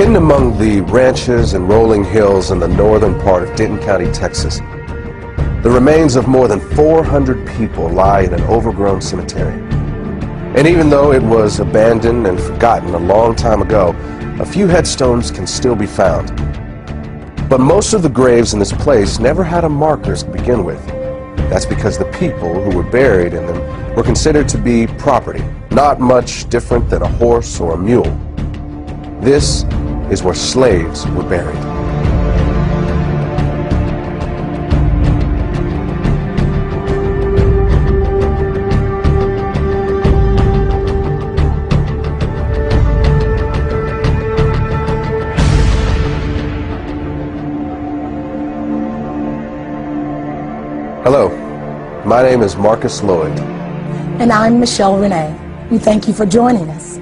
Hidden among the ranches and rolling hills in the northern part of Denton County, Texas, the remains of more than 400 people lie in an overgrown cemetery. And even though it was abandoned and forgotten a long time ago, a few headstones can still be found. But most of the graves in this place never had a marker to begin with. That's because the people who were buried in them were considered to be property, not much different than a horse or a mule. This is where slaves were buried. Hello, my name is Marcus Lloyd. And I'm Michelle Renee. We thank you for joining us.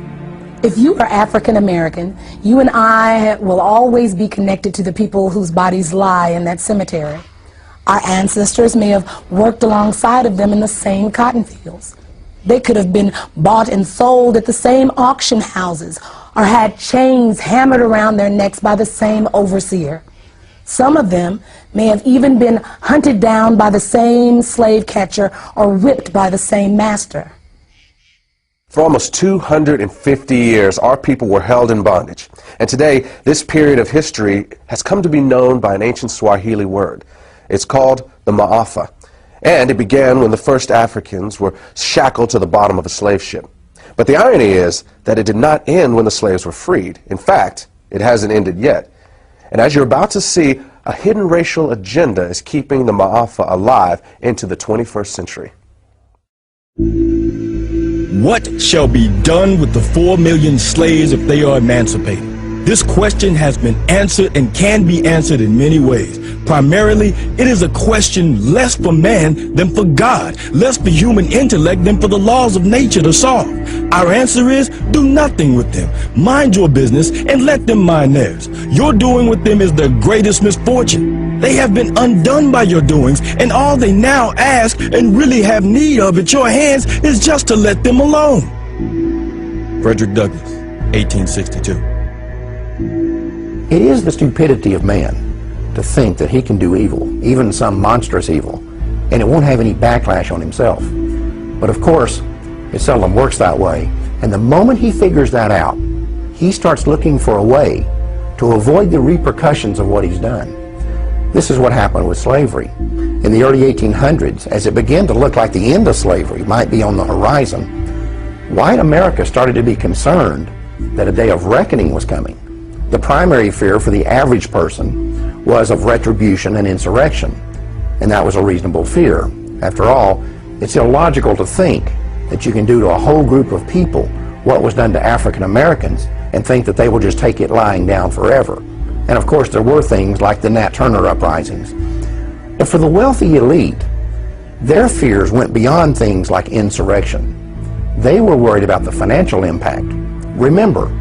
If you are African American, you and I will always be connected to the people whose bodies lie in that cemetery. Our ancestors may have worked alongside of them in the same cotton fields. They could have been bought and sold at the same auction houses or had chains hammered around their necks by the same overseer. Some of them may have even been hunted down by the same slave catcher or whipped by the same master. For almost 250 years, our people were held in bondage. And today, this period of history has come to be known by an ancient Swahili word. It's called the Maafa. And it began when the first Africans were shackled to the bottom of a slave ship. But the irony is that it did not end when the slaves were freed. In fact, it hasn't ended yet. And as you're about to see, a hidden racial agenda is keeping the Maafa alive into the 21st century. What shall be done with the 4 million slaves if they are emancipated? This question has been answered and can be answered in many ways. Primarily, it is a question less for man than for God, less for human intellect than for the laws of nature to solve. Our answer is, do nothing with them. Mind your business and let them mind theirs. Your doing with them is their greatest misfortune. They have been undone by your doings, and all they now ask and really have need of at your hands is just to let them alone. Frederick Douglass, 1862. It is the stupidity of man to think that he can do evil, even some monstrous evil, and it won't have any backlash on himself. But of course, it seldom works that way, and the moment he figures that out, he starts looking for a way to avoid the repercussions of what he's done. This is what happened with slavery. In the early 1800s, as it began to look like the end of slavery might be on the horizon, white America started to be concerned that a day of reckoning was coming. The primary fear for the average person was of retribution and insurrection, and that was a reasonable fear. After all, it's illogical to think that you can do to a whole group of people what was done to African Americans and think that they will just take it lying down forever. And of course, there were things like the Nat Turner uprisings. But for the wealthy elite, their fears went beyond things like insurrection. They were worried about the financial impact. Remember,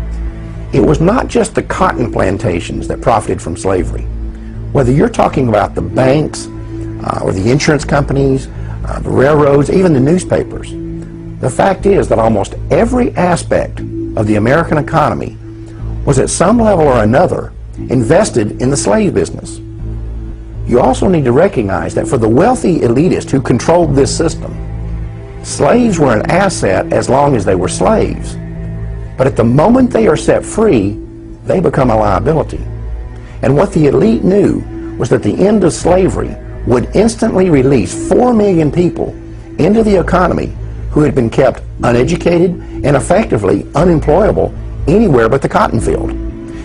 it was not just the cotton plantations that profited from slavery. Whether you're talking about the banks, or the insurance companies, the railroads, even the newspapers, the fact is that almost every aspect of the American economy was at some level or another invested in the slave business. You also need to recognize that for the wealthy elitists who controlled this system, slaves were an asset as long as they were slaves. But at the moment they are set free, they become a liability. And what the elite knew was that the end of slavery would instantly release 4 million people into the economy who had been kept uneducated and effectively unemployable anywhere but the cotton field.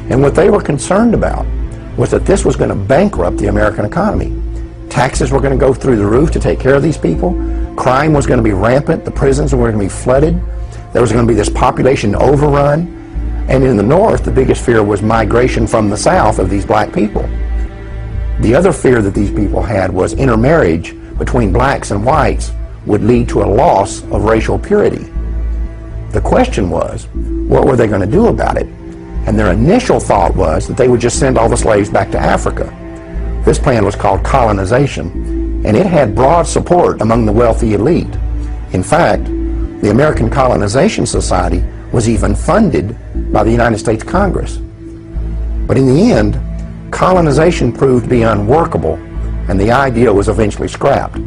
And what they were concerned about was that this was going to bankrupt the American economy. Taxes were going to go through the roof to take care of these people. Crime was going to be rampant. The prisons were going to be flooded. There was going to be this population overrun. And in the North, the biggest fear was migration from the South of these black people. The other fear that these people had was intermarriage between blacks and whites would lead to a loss of racial purity. The question was, what were they going to do about it? And their initial thought was that they would just send all the slaves back to Africa. This plan was called colonization, and it had broad support among the wealthy elite. In fact, the American Colonization Society was even funded by the United States Congress. But in the end, colonization proved to be unworkable, and the idea was eventually scrapped.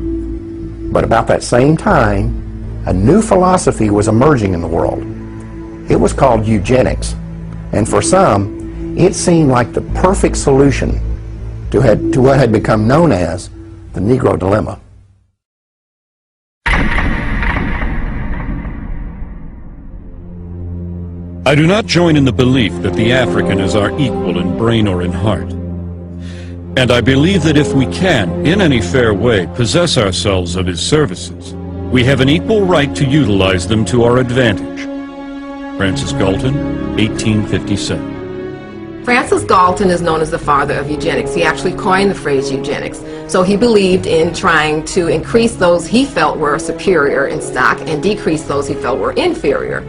But about that same time, a new philosophy was emerging in the world. It was called eugenics, and for some, it seemed like the perfect solution to what had become known as the Negro dilemma. I do not join in the belief that the African is our equal in brain or in heart. And I believe that if we can, in any fair way, possess ourselves of his services, we have an equal right to utilize them to our advantage. Francis Galton, 1857. Francis Galton is known as the father of eugenics. He actually coined the phrase eugenics. So he believed in trying to increase those he felt were superior in stock and decrease those he felt were inferior.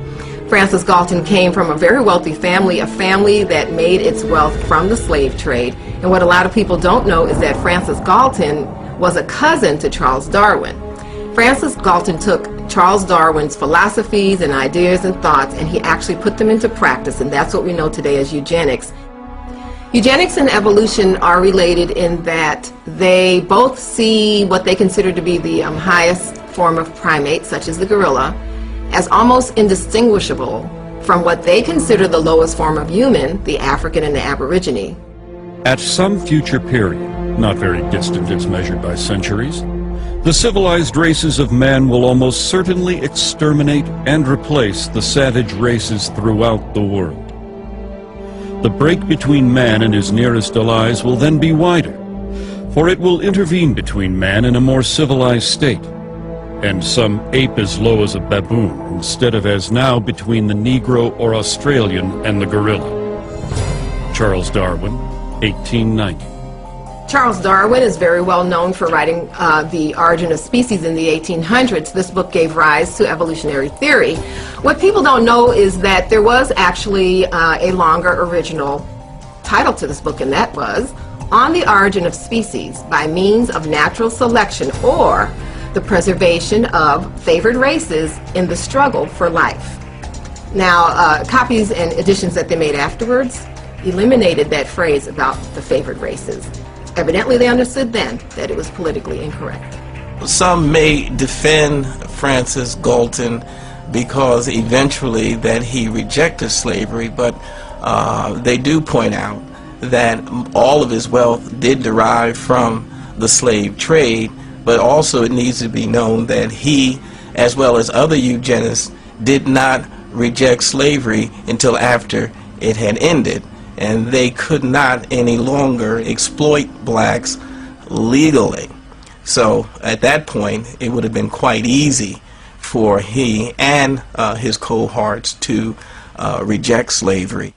Francis Galton came from a very wealthy family, a family that made its wealth from the slave trade. And what a lot of people don't know is that Francis Galton was a cousin to Charles Darwin. Francis Galton took Charles Darwin's philosophies and ideas and thoughts, and he actually put them into practice, and that's what we know today as eugenics. Eugenics and evolution are related in that they both see what they consider to be the highest form of primate, such as the gorilla, as almost indistinguishable from what they consider the lowest form of human, the African and the Aborigine. At some future period, not very distant as measured by centuries, the civilized races of man will almost certainly exterminate and replace the savage races throughout the world. The break between man and his nearest allies will then be wider, for it will intervene between man and a more civilized state, and some ape as low as a baboon, instead of as now between the Negro or Australian and the gorilla. Charles Darwin, 1890. Charles Darwin is very well known for writing The Origin of Species in the 1800s. This book gave rise to evolutionary theory. What people don't know is that there was actually a longer original title to this book, and that was On the Origin of Species by Means of Natural Selection, or the Preservation of Favored Races in the Struggle for Life. Now, copies and editions that they made afterwards eliminated that phrase about the favored races. Evidently, they understood then that it was politically incorrect. Some may defend Francis Galton because eventually that he rejected slavery, but they do point out that all of his wealth did derive from the slave trade, but also it needs to be known that he, as well as other eugenists, did not reject slavery until after it had ended, and they could not any longer exploit blacks legally. So at that point it would have been quite easy for he and his cohorts to reject slavery.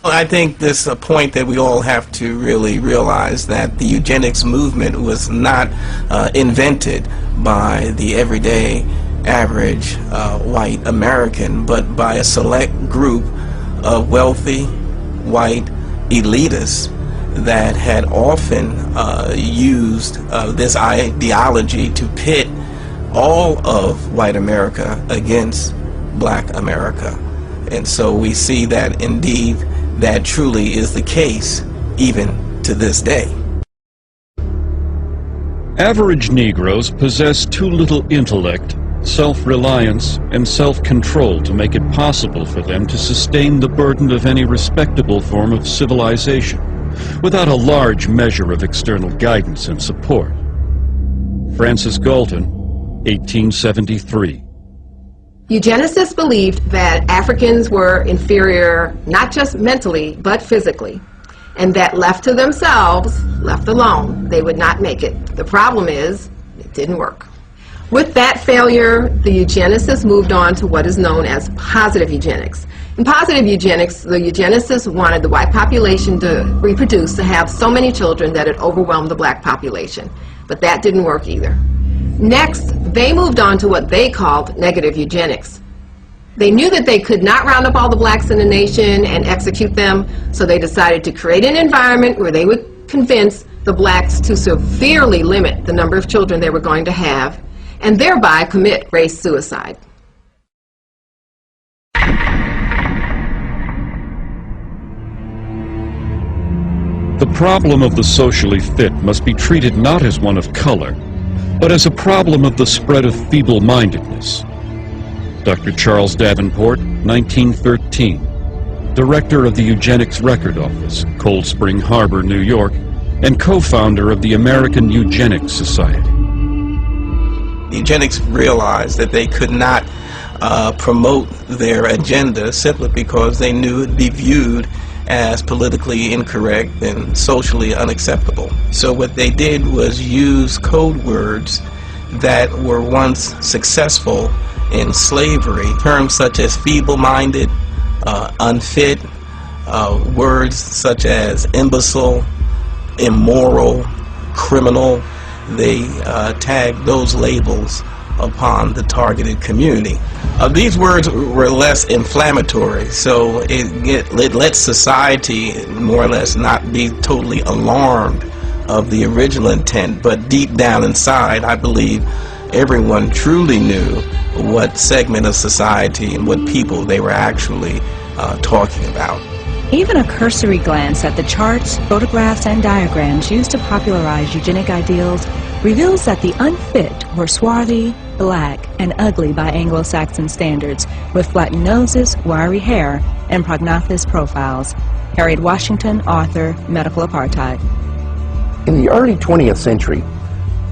I think this is a point that we all have to really realize, that the eugenics movement was not invented by the everyday average white American, but by a select group of wealthy white elitists that had often used this ideology to pit all of white America against black America. And so we see that indeed that truly is the case even to this day. Average Negroes possess too little intellect, self-reliance, and self-control to make it possible for them to sustain the burden of any respectable form of civilization without a large measure of external guidance and support. Francis Galton, 1873. Eugenicists believed that Africans were inferior not just mentally but physically, and that left to themselves, left alone, they would not make it. The problem is, it didn't work. With that failure, the eugenicists moved on to what is known as positive eugenics. In positive eugenics, the eugenicists wanted the white population to reproduce, to have so many children that it overwhelmed the black population. But that didn't work either. Next, they moved on to what they called negative eugenics. They knew that they could not round up all the blacks in the nation and execute them, so they decided to create an environment where they would convince the blacks to severely limit the number of children they were going to have, and thereby commit race suicide. The problem of the socially fit must be treated not as one of color, but as a problem of the spread of feeble-mindedness. Dr. Charles Davenport, 1913, director of the Eugenics Record Office, Cold Spring Harbor, New York, and co-founder of the American Eugenics Society. Eugenics realized that they could not promote their agenda simply because they knew it would be viewed as politically incorrect and socially unacceptable. So what they did was use code words that were once successful in slavery, terms such as feeble-minded, unfit, words such as imbecile, immoral, criminal. They tagged those labels upon the targeted community. These words were less inflammatory, so it lets society more or less not be totally alarmed of the original intent, but deep down inside, I believe everyone truly knew what segment of society and what people they were actually talking about. Even a cursory glance at the charts, photographs, and diagrams used to popularize eugenic ideals reveals that the unfit were swarthy, black, and ugly by Anglo-Saxon standards, with flattened noses, wiry hair, and prognathous profiles. Harriet Washington, author, Medical Apartheid. In the early 20th century,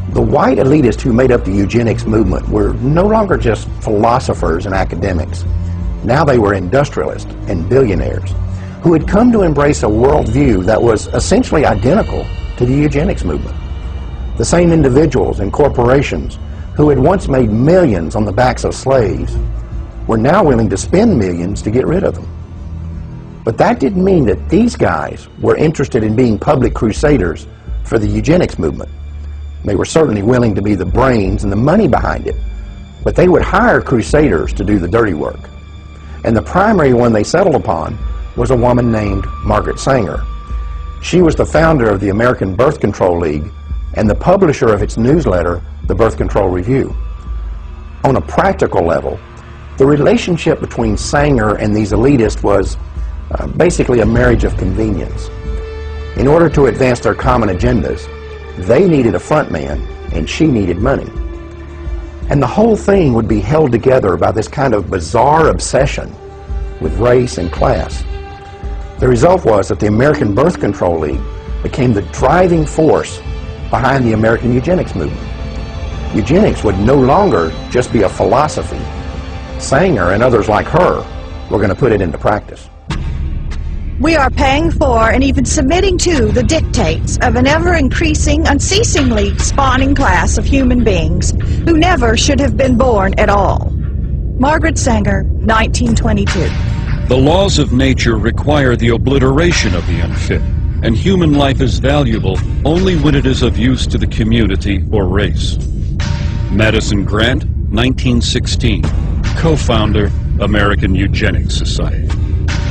the white elitists who made up the eugenics movement were no longer just philosophers and academics. Now they were industrialists and billionaires who had come to embrace a worldview that was essentially identical to the eugenics movement. The same individuals and corporations who had once made millions on the backs of slaves were now willing to spend millions to get rid of them. But that didn't mean that these guys were interested in being public crusaders for the eugenics movement. They were certainly willing to be the brains and the money behind it, but they would hire crusaders to do the dirty work. And the primary one they settled upon was a woman named Margaret Sanger. She was the founder of the American Birth Control League and the publisher of its newsletter, the Birth Control Review. On a practical level, the relationship between Sanger and these elitists was basically a marriage of convenience. In order to advance their common agendas, they needed a front man and she needed money. And the whole thing would be held together by this kind of bizarre obsession with race and class. The result was that the American Birth Control League became the driving force behind the American eugenics movement. Eugenics would no longer just be a philosophy. Sanger and others like her were going to put it into practice. We are paying for and even submitting to the dictates of an ever-increasing, unceasingly spawning class of human beings who never should have been born at all. Margaret Sanger, 1922. The laws of nature require the obliteration of the unfit, and human life is valuable only when it is of use to the community or race. Madison Grant, 1916, co-founder, American Eugenics Society.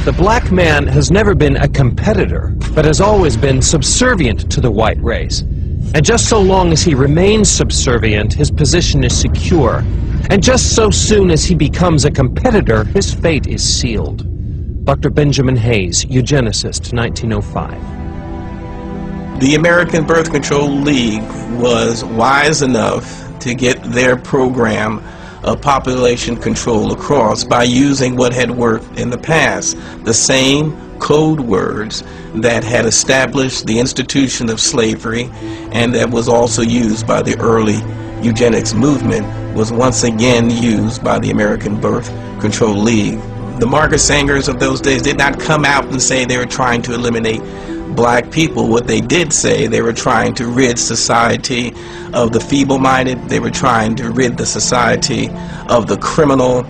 The black man has never been a competitor, but has always been subservient to the white race. And just so long as he remains subservient, his position is secure. And just so soon as he becomes a competitor, his fate is sealed. Dr. Benjamin Hayes, eugenicist, 1905. The American Birth Control League was wise enough to get their program of population control across by using what had worked in the past, the same code words that had established the institution of slavery and that was also used by the early eugenics movement was once again used by the American Birth Control League. The Margaret Sangers of those days did not come out and say they were trying to eliminate black people. What they did say, they were trying to rid society of the feeble-minded. They were trying to rid the society of the criminal.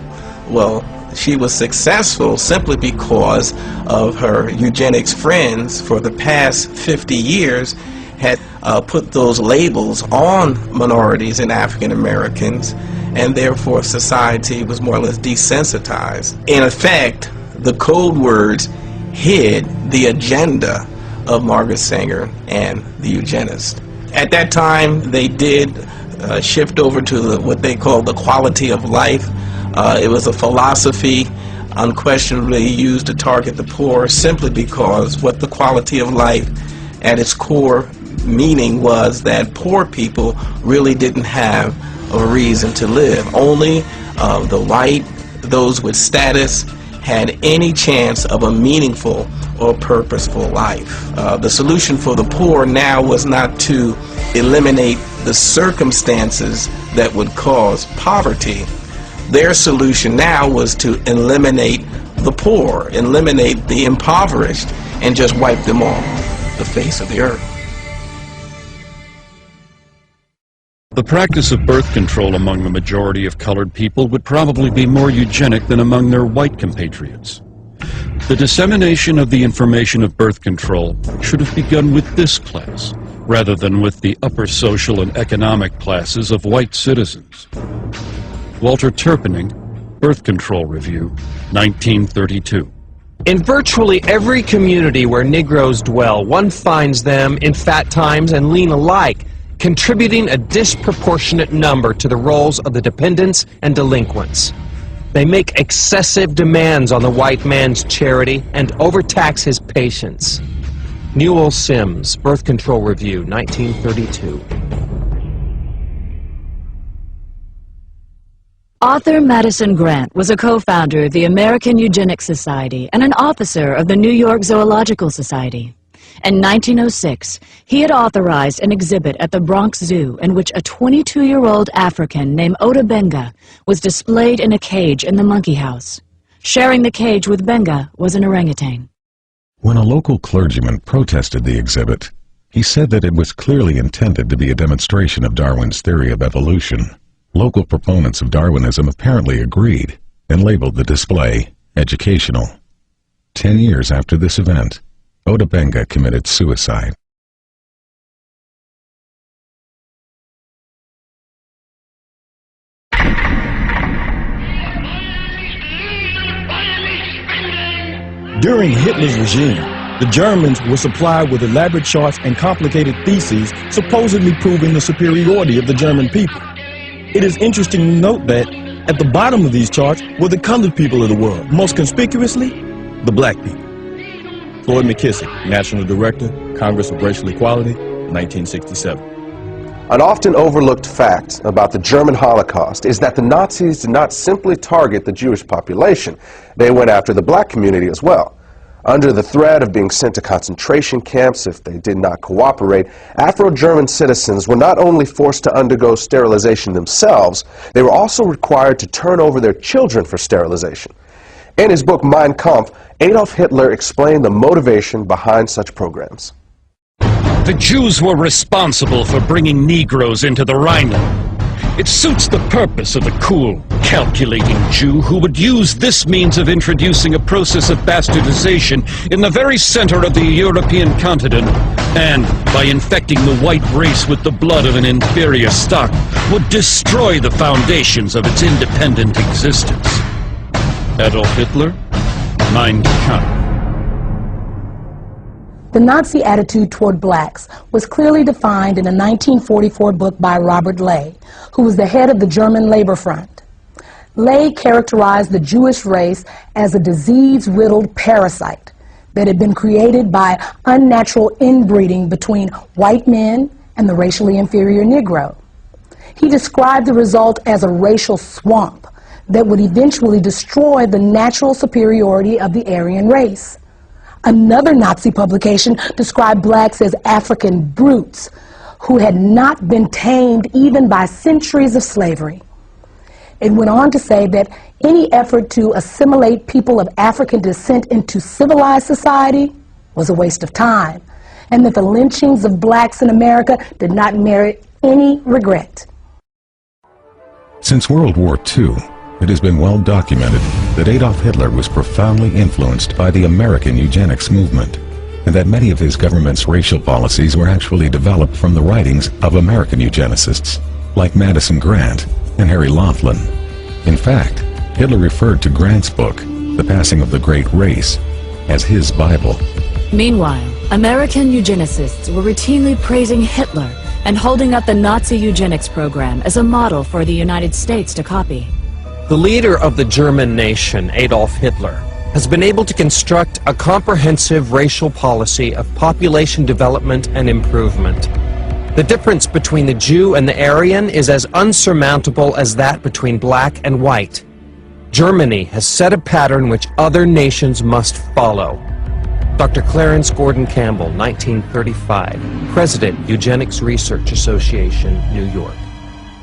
Well, she was successful simply because of her eugenics friends for the past 50 years had put those labels on minorities and African Americans, and therefore society was more or less desensitized. In effect, the code words hid the agenda of Margaret Sanger and the eugenists. At that time, they did shift over to what they called the quality of life. It was a philosophy unquestionably used to target the poor simply because what the quality of life at its core meaning was that poor people really didn't have a reason to live. Only the white, those with status, had any chance of a meaningful or purposeful life. The solution for the poor now was not to eliminate the circumstances that would cause poverty. Their solution now was to eliminate the poor, eliminate the impoverished, and just wipe them off the face of the earth. The practice of birth control among the majority of colored people would probably be more eugenic than among their white compatriots. The dissemination of the information of birth control should have begun with this class, rather than with the upper social and economic classes of white citizens. Walter Turpening, Birth Control Review, 1932. In virtually every community where Negroes dwell, one finds them in fat times and lean alike, contributing a disproportionate number to the roles of the dependents and delinquents. They make excessive demands on the white man's charity and overtax his patients. Newell Sims, Birth Control Review, 1932. Arthur Madison Grant was a co-founder of the American Eugenics Society and an officer of the New York Zoological Society. In 1906, he had authorized an exhibit at the Bronx Zoo in which a 22-year-old African named Ota Benga was displayed in a cage in the monkey house. Sharing the cage with Benga was an orangutan. When a local clergyman protested the exhibit, he said that it was clearly intended to be a demonstration of Darwin's theory of evolution. Local proponents of Darwinism apparently agreed and labeled the display educational. 10 years after this event, Ota Benga committed suicide. During Hitler's regime, the Germans were supplied with elaborate charts and complicated theses supposedly proving the superiority of the German people. It is interesting to note that at the bottom of these charts were the colored people of the world, most conspicuously, the black people. Floyd McKissick, National Director, Congress of Racial Equality, 1967. An often overlooked fact about the German Holocaust is that the Nazis did not simply target the Jewish population. They went after the black community as well. Under the threat of being sent to concentration camps if they did not cooperate, Afro-German citizens were not only forced to undergo sterilization themselves, they were also required to turn over their children for sterilization. In his book Mein Kampf, Adolf Hitler explained the motivation behind such programs. The Jews were responsible for bringing Negroes into the Rhineland. It suits the purpose of the cool, calculating Jew who would use this means of introducing a process of bastardization in the very center of the European continent, and, by infecting the white race with the blood of an inferior stock, would destroy the foundations of its independent existence. Adolf Hitler, Mein Kampf. The Nazi attitude toward blacks was clearly defined in a 1944 book by Robert Ley, who was the head of the German Labor Front. Ley characterized the Jewish race as a disease-riddled parasite that had been created by unnatural inbreeding between white men and the racially inferior Negro. He described the result as a racial swamp that would eventually destroy the natural superiority of the Aryan race. Another Nazi publication described blacks as African brutes who had not been tamed even by centuries of slavery. It went on to say that any effort to assimilate people of African descent into civilized society was a waste of time, and that the lynchings of blacks in America did not merit any regret. Since World War II, it has been well documented that Adolf Hitler was profoundly influenced by the American eugenics movement, and that many of his government's racial policies were actually developed from the writings of American eugenicists, like Madison Grant and Harry Laughlin. In fact, Hitler referred to Grant's book, The Passing of the Great Race, as his Bible. Meanwhile, American eugenicists were routinely praising Hitler and holding up the Nazi eugenics program as a model for the United States to copy. The leader of the German nation, Adolf Hitler, has been able to construct a comprehensive racial policy of population development and improvement. The difference between the Jew and the Aryan is as unsurmountable as that between black and white. Germany has set a pattern which other nations must follow. Dr. Clarence Gordon Campbell, 1935, President, Eugenics Research Association, New York.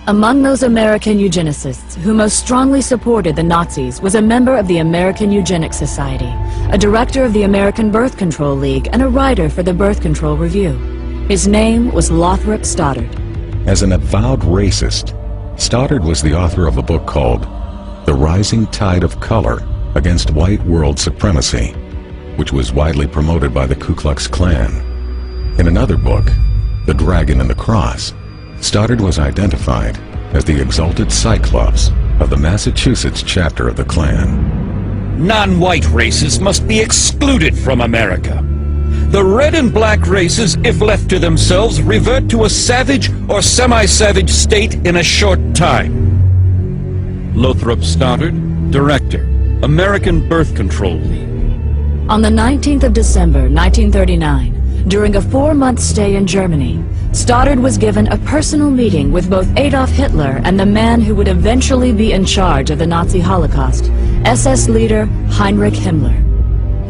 Among those American eugenicists who most strongly supported the Nazis was a member of the American Eugenics Society, a director of the American Birth Control League, and a writer for the Birth Control Review. His name was Lothrop Stoddard. As an avowed racist, Stoddard was the author of a book called The Rising Tide of Color Against White World Supremacy, which was widely promoted by the Ku Klux Klan. In another book, The Dragon and the Cross, Stoddard was identified as the exalted Cyclops of the Massachusetts chapter of the Klan. Non-white races must be excluded from America. The red and black races, if left to themselves, revert to a savage or semi-savage state in a short time. Lothrop Stoddard, Director, American Birth Control League. On the 19th of December, 1939, during a 4-month stay in Germany, Stoddard was given a personal meeting with both Adolf Hitler and the man who would eventually be in charge of the Nazi Holocaust, SS leader Heinrich Himmler.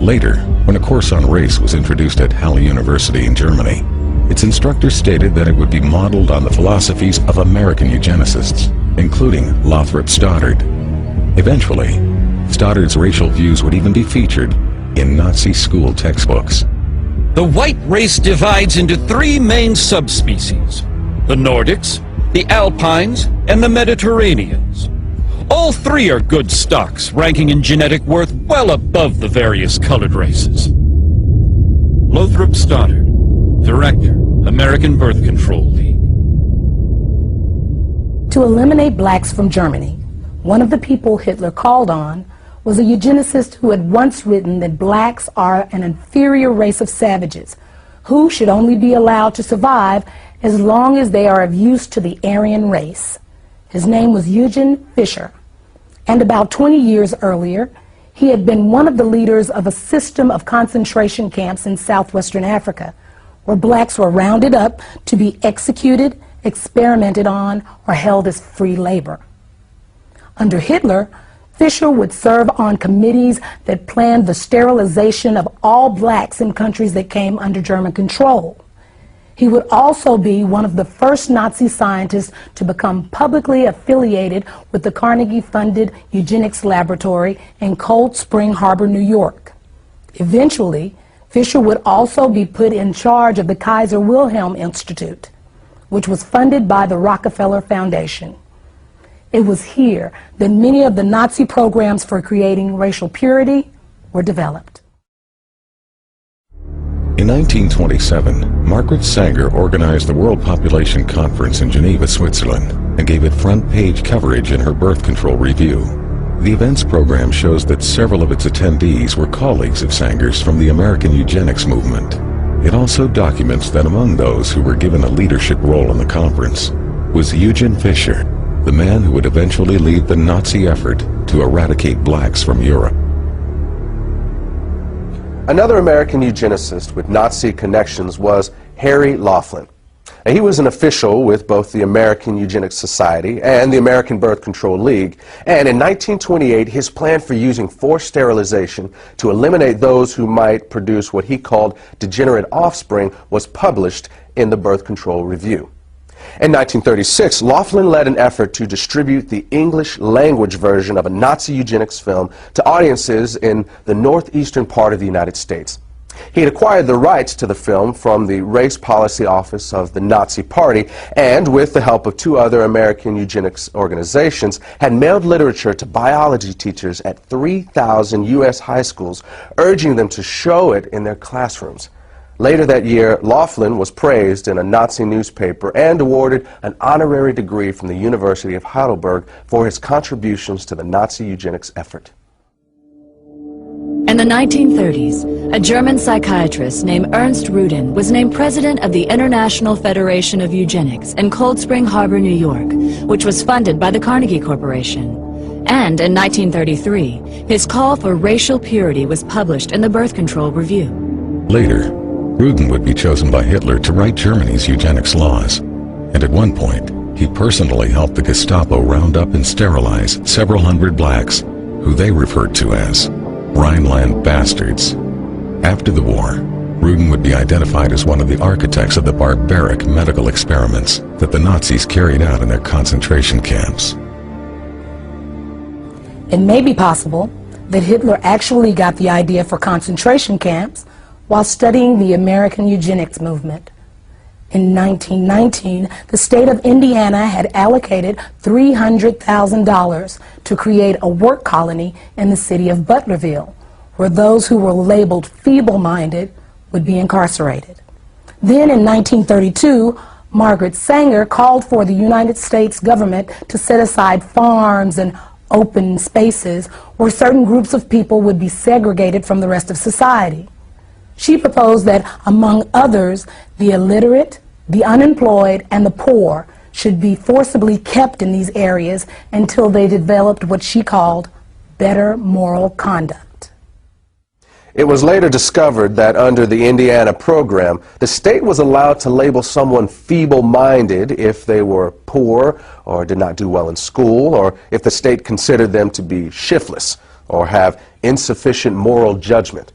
Later, when a course on race was introduced at Halle University in Germany, its instructor stated that it would be modeled on the philosophies of American eugenicists, including Lothrop Stoddard. Eventually, Stoddard's racial views would even be featured in Nazi school textbooks. The white race divides into 3 main subspecies: the Nordics, the Alpines, and the Mediterraneans. All 3 are good stocks, ranking in genetic worth well above the various colored races. Lothrop Stoddard, Director, American Birth Control League. To eliminate blacks from Germany, one of the people Hitler called on was a eugenicist who had once written that blacks are an inferior race of savages who should only be allowed to survive as long as they are of use to the Aryan race. His name was Eugen Fischer, and about 20 years earlier, he had been one of the leaders of a system of concentration camps in southwestern Africa, where blacks were rounded up to be executed, experimented on, or held as free labor. Under Hitler, Fischer would serve on committees that planned the sterilization of all blacks in countries that came under German control. He would also be one of the first Nazi scientists to become publicly affiliated with the Carnegie-funded eugenics laboratory in Cold Spring Harbor, New York. Eventually, Fischer would also be put in charge of the Kaiser Wilhelm Institute, which was funded by the Rockefeller Foundation. It was here that many of the Nazi programs for creating racial purity were developed. In 1927, Margaret Sanger organized the World Population Conference in Geneva, Switzerland, and gave it front-page coverage in her Birth Control Review. The events program shows that several of its attendees were colleagues of Sanger's from the American eugenics movement. It also documents that among those who were given a leadership role in the conference was Eugen Fischer, the man who would eventually lead the Nazi effort to eradicate blacks from Europe. Another American eugenicist with Nazi connections was Harry Laughlin. Now, he was an official with both the American Eugenics Society and the American Birth Control League, and in 1928 his plan for using forced sterilization to eliminate those who might produce what he called degenerate offspring was published in the Birth Control Review. In 1936, Laughlin led an effort to distribute the English language version of a Nazi eugenics film to audiences in the northeastern part of the United States. He had acquired the rights to the film from the Race Policy Office of the Nazi Party and, with the help of 2 other American eugenics organizations, had mailed literature to biology teachers at 3,000 U.S. high schools, urging them to show it in their classrooms. Later that year, Laughlin was praised in a Nazi newspaper and awarded an honorary degree from the University of Heidelberg for his contributions to the Nazi eugenics effort. In the 1930s, a German psychiatrist named Ernst Rudin was named president of the International Federation of Eugenics in Cold Spring Harbor, New York, which was funded by the Carnegie Corporation. And in 1933, his call for racial purity was published in the Birth Control Review. Later, Rudin would be chosen by Hitler to write Germany's eugenics laws, and at one point, he personally helped the Gestapo round up and sterilize several hundred blacks, who they referred to as Rhineland bastards. After the war, Rudin would be identified as one of the architects of the barbaric medical experiments that the Nazis carried out in their concentration camps. It may be possible that Hitler actually got the idea for concentration camps while studying the American eugenics movement. In 1919, the state of Indiana had allocated $300,000 to create a work colony in the city of Butlerville, where those who were labeled feeble-minded would be incarcerated. Then in 1932, Margaret Sanger called for the United States government to set aside farms and open spaces where certain groups of people would be segregated from the rest of society. She proposed that, among others, the illiterate, the unemployed, and the poor should be forcibly kept in these areas until they developed what she called better moral conduct. It was later discovered that under the Indiana program, the state was allowed to label someone feeble-minded if they were poor or did not do well in school, or if the state considered them to be shiftless or have insufficient moral judgment.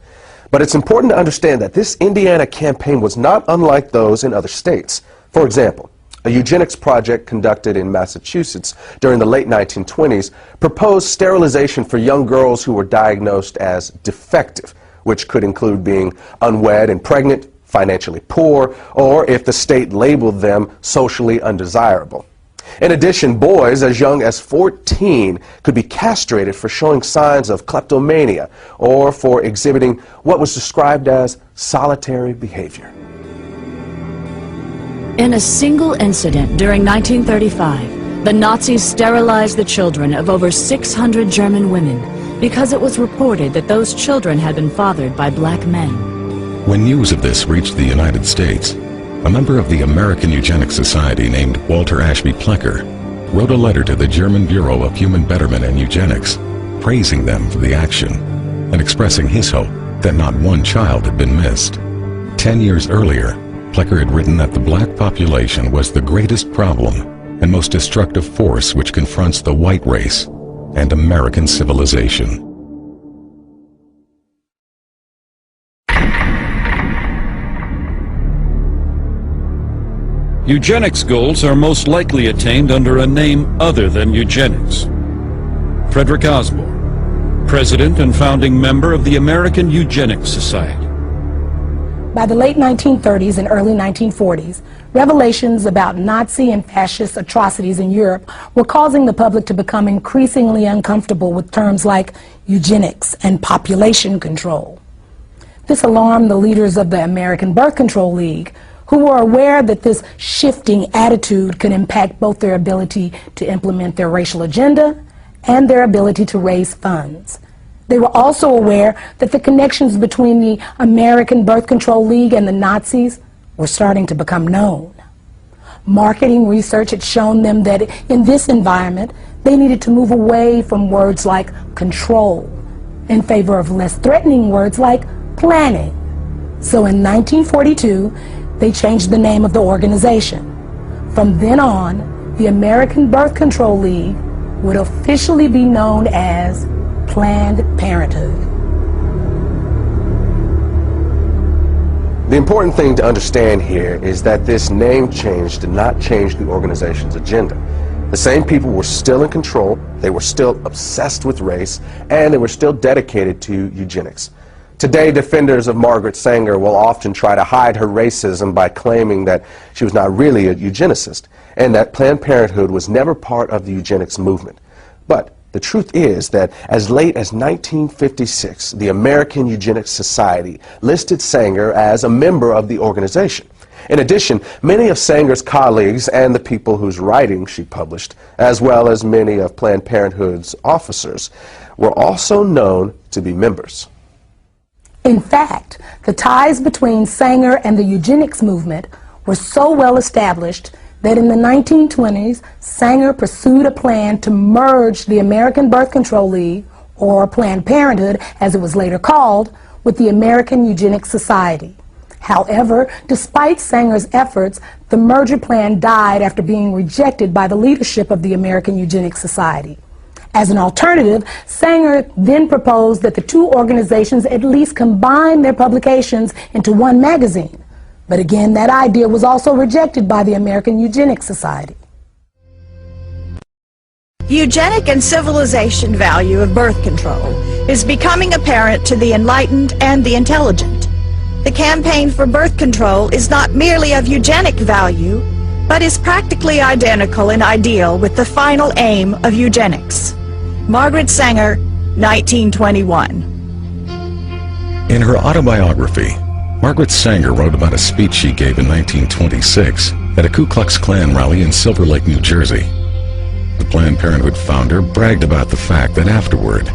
But it's important to understand that this Indiana campaign was not unlike those in other states. For example, a eugenics project conducted in Massachusetts during the late 1920s proposed sterilization for young girls who were diagnosed as defective, which could include being unwed and pregnant, financially poor, or if the state labeled them socially undesirable. In addition, boys as young as 14 could be castrated for showing signs of kleptomania or for exhibiting what was described as solitary behavior. In a single incident during 1935, the Nazis sterilized the children of over 600 German women because it was reported that those children had been fathered by black men. When news of this reached the United States, a member of the American Eugenics Society named Walter Ashby Plecker wrote a letter to the German Bureau of Human Betterment and Eugenics, praising them for the action and expressing his hope that not one child had been missed. 10 years earlier, Plecker had written that the black population was the greatest problem and most destructive force which confronts the white race and American civilization. Eugenics goals are most likely attained under a name other than eugenics. Frederick Osborne, president and founding member of the American Eugenics Society. By the late 1930s and early 1940s, revelations about Nazi and fascist atrocities in Europe were causing the public to become increasingly uncomfortable with terms like eugenics and population control. This alarmed the leaders of the American Birth Control League, who were aware that this shifting attitude could impact both their ability to implement their racial agenda and their ability to raise funds. They were also aware that the connections between the American Birth Control League and the Nazis were starting to become known. Marketing research had shown them that in this environment, they needed to move away from words like control in favor of less threatening words like planning. So in 1942, they changed the name of the organization. From then on, the American Birth Control League would officially be known as Planned Parenthood. The important thing to understand here is that this name change did not change the organization's agenda. The same people were still in control, they were still obsessed with race, and they were still dedicated to eugenics. Today, defenders of Margaret Sanger will often try to hide her racism by claiming that she was not really a eugenicist and that Planned Parenthood was never part of the eugenics movement. But the truth is that as late as 1956, the American Eugenics Society listed Sanger as a member of the organization. In addition, many of Sanger's colleagues and the people whose writings she published, as well as many of Planned Parenthood's officers, were also known to be members. In fact, the ties between Sanger and the eugenics movement were so well established that in the 1920s, Sanger pursued a plan to merge the American Birth Control League, or Planned Parenthood as it was later called, with the American Eugenics Society. However, despite Sanger's efforts, the merger plan died after being rejected by the leadership of the American Eugenics Society. As an alternative, Sanger then proposed that the two organizations at least combine their publications into one magazine. But again, that idea was also rejected by the American Eugenics Society. Eugenic and civilization value of birth control is becoming apparent to the enlightened and the intelligent. The campaign for birth control is not merely of eugenic value, but is practically identical in ideal with the final aim of eugenics. Margaret Sanger, 1921. In her autobiography, Margaret Sanger wrote about a speech she gave in 1926 at a Ku Klux Klan rally in Silver Lake, New Jersey. The Planned Parenthood founder bragged about the fact that afterward,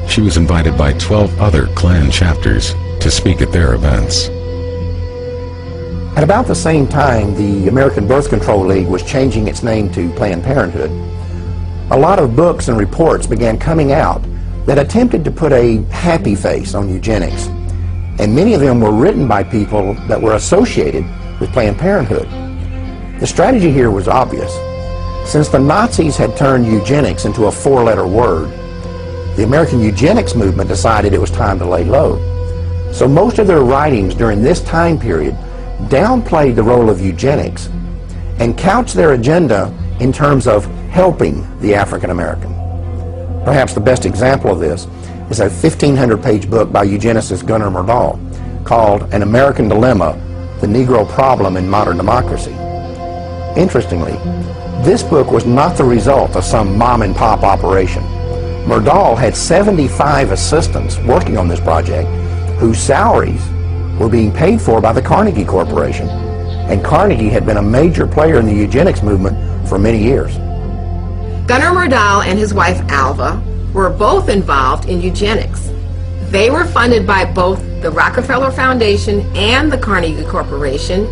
she was invited by 12 other Klan chapters to speak at their events. At about the same time the American Birth Control League was changing its name to Planned Parenthood, a lot of books and reports began coming out that attempted to put a happy face on eugenics, and many of them were written by people that were associated with Planned Parenthood. The strategy here was obvious. Since the Nazis had turned eugenics into a four-letter word, the American eugenics movement decided it was time to lay low. So most of their writings during this time period downplayed the role of eugenics and couched their agenda in terms of helping the African American. Perhaps the best example of this is a 1,500-page book by eugenicist Gunnar Myrdal called An American Dilemma, The Negro Problem in Modern Democracy. Interestingly, this book was not the result of some mom-and-pop operation. Myrdal had 75 assistants working on this project whose salaries were being paid for by the Carnegie Corporation, and Carnegie had been a major player in the eugenics movement for many years. Gunnar Myrdal and his wife Alva were both involved in eugenics. They were funded by both the Rockefeller Foundation and the Carnegie Corporation.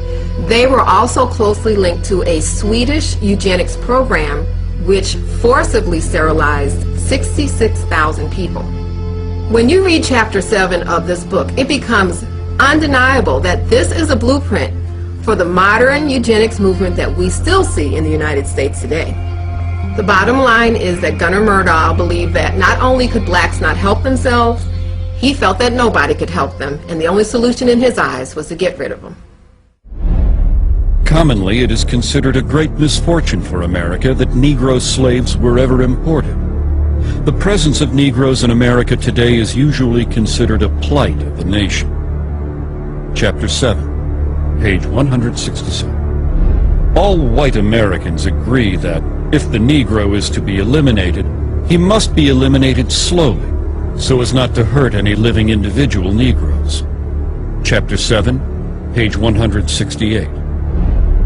They were also closely linked to a Swedish eugenics program which forcibly sterilized 66,000 people. When you read Chapter 7 of this book, it becomes undeniable that this is a blueprint for the modern eugenics movement that we still see in the United States today. The bottom line is that Gunnar Myrdal believed that not only could blacks not help themselves, he felt that nobody could help them, and the only solution in his eyes was to get rid of them. Commonly, it is considered a great misfortune for America that Negro slaves were ever imported. The presence of Negroes in America today is usually considered a plight of the nation. Chapter 7, page 167. All white Americans agree that if the Negro is to be eliminated, he must be eliminated slowly, so as not to hurt any living individual Negroes. Chapter 7, page 168.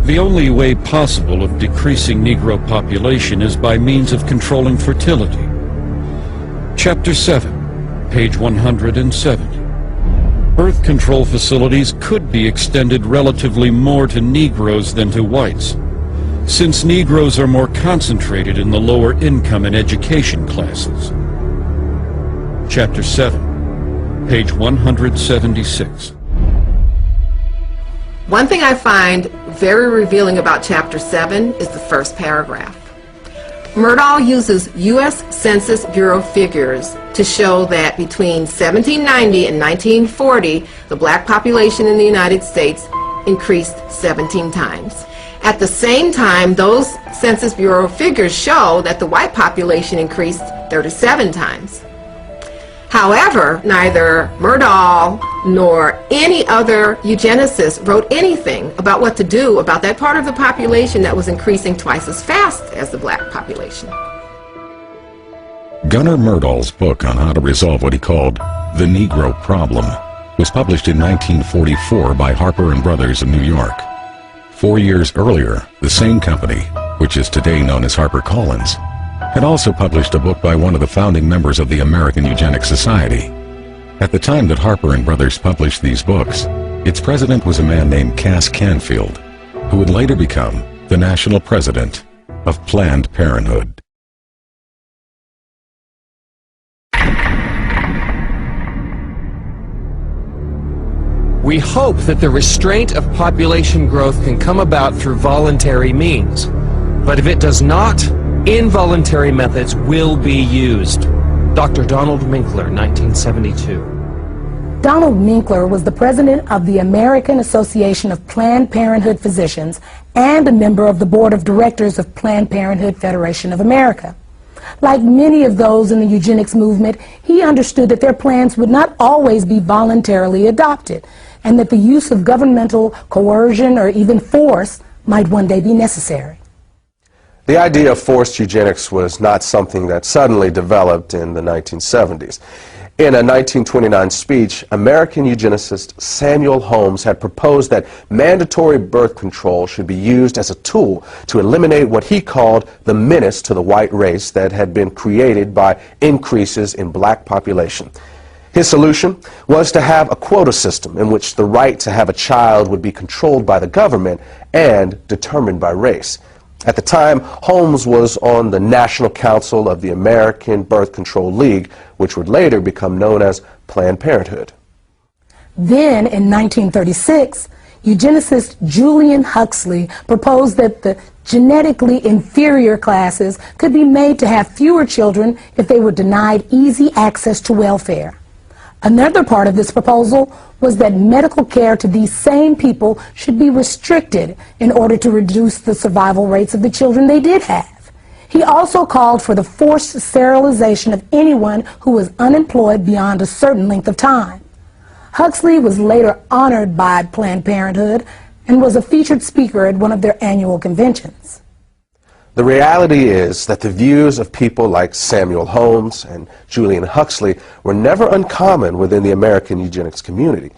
The only way possible of decreasing Negro population is by means of controlling fertility. Chapter 7, page 170. Birth control facilities could be extended relatively more to Negroes than to whites, since Negroes are more concentrated in the lower income and education classes. Chapter 7, page 176. One thing I find very revealing about Chapter 7 is the first paragraph. Myrdal uses U.S. Census Bureau figures to show that between 1790 and 1940, the black population in the United States increased 17 times. At the same time, those Census Bureau figures show that the white population increased 37 times. However, neither Myrdal nor any other eugenicist wrote anything about what to do about that part of the population that was increasing twice as fast as the black population. Gunnar Myrdal's book on how to resolve what he called the Negro Problem was published in 1944 by Harper & Brothers in New York. 4 years earlier, the same company, which is today known as HarperCollins, had also published a book by one of the founding members of the American Eugenics Society. At the time that Harper & Brothers published these books, its president was a man named Cass Canfield, who would later become the national president of Planned Parenthood. We hope that the restraint of population growth can come about through voluntary means. But if it does not, involuntary methods will be used. Dr. Donald Minkler, 1972. Donald Minkler was the president of the American Association of Planned Parenthood Physicians and a member of the board of directors of Planned Parenthood Federation of America. Like many of those in the eugenics movement, he understood that their plans would not always be voluntarily adopted, and that the use of governmental coercion or even force might one day be necessary. The idea of forced eugenics was not something that suddenly developed in the 1970s. In a 1929 speech, American eugenicist Samuel Holmes had proposed that mandatory birth control should be used as a tool to eliminate what he called the menace to the white race that had been created by increases in black population. His solution was to have a quota system in which the right to have a child would be controlled by the government and determined by race. At the time, Holmes was on the National Council of the American Birth Control League, which would later become known as Planned Parenthood. Then, in 1936, eugenicist Julian Huxley proposed that the genetically inferior classes could be made to have fewer children if they were denied easy access to welfare. Another part of this proposal was that medical care to these same people should be restricted in order to reduce the survival rates of the children they did have. He also called for the forced sterilization of anyone who was unemployed beyond a certain length of time. Huxley was later honored by Planned Parenthood and was a featured speaker at one of their annual conventions. The reality is that the views of people like Samuel Holmes and Julian Huxley were never uncommon within the American eugenics community.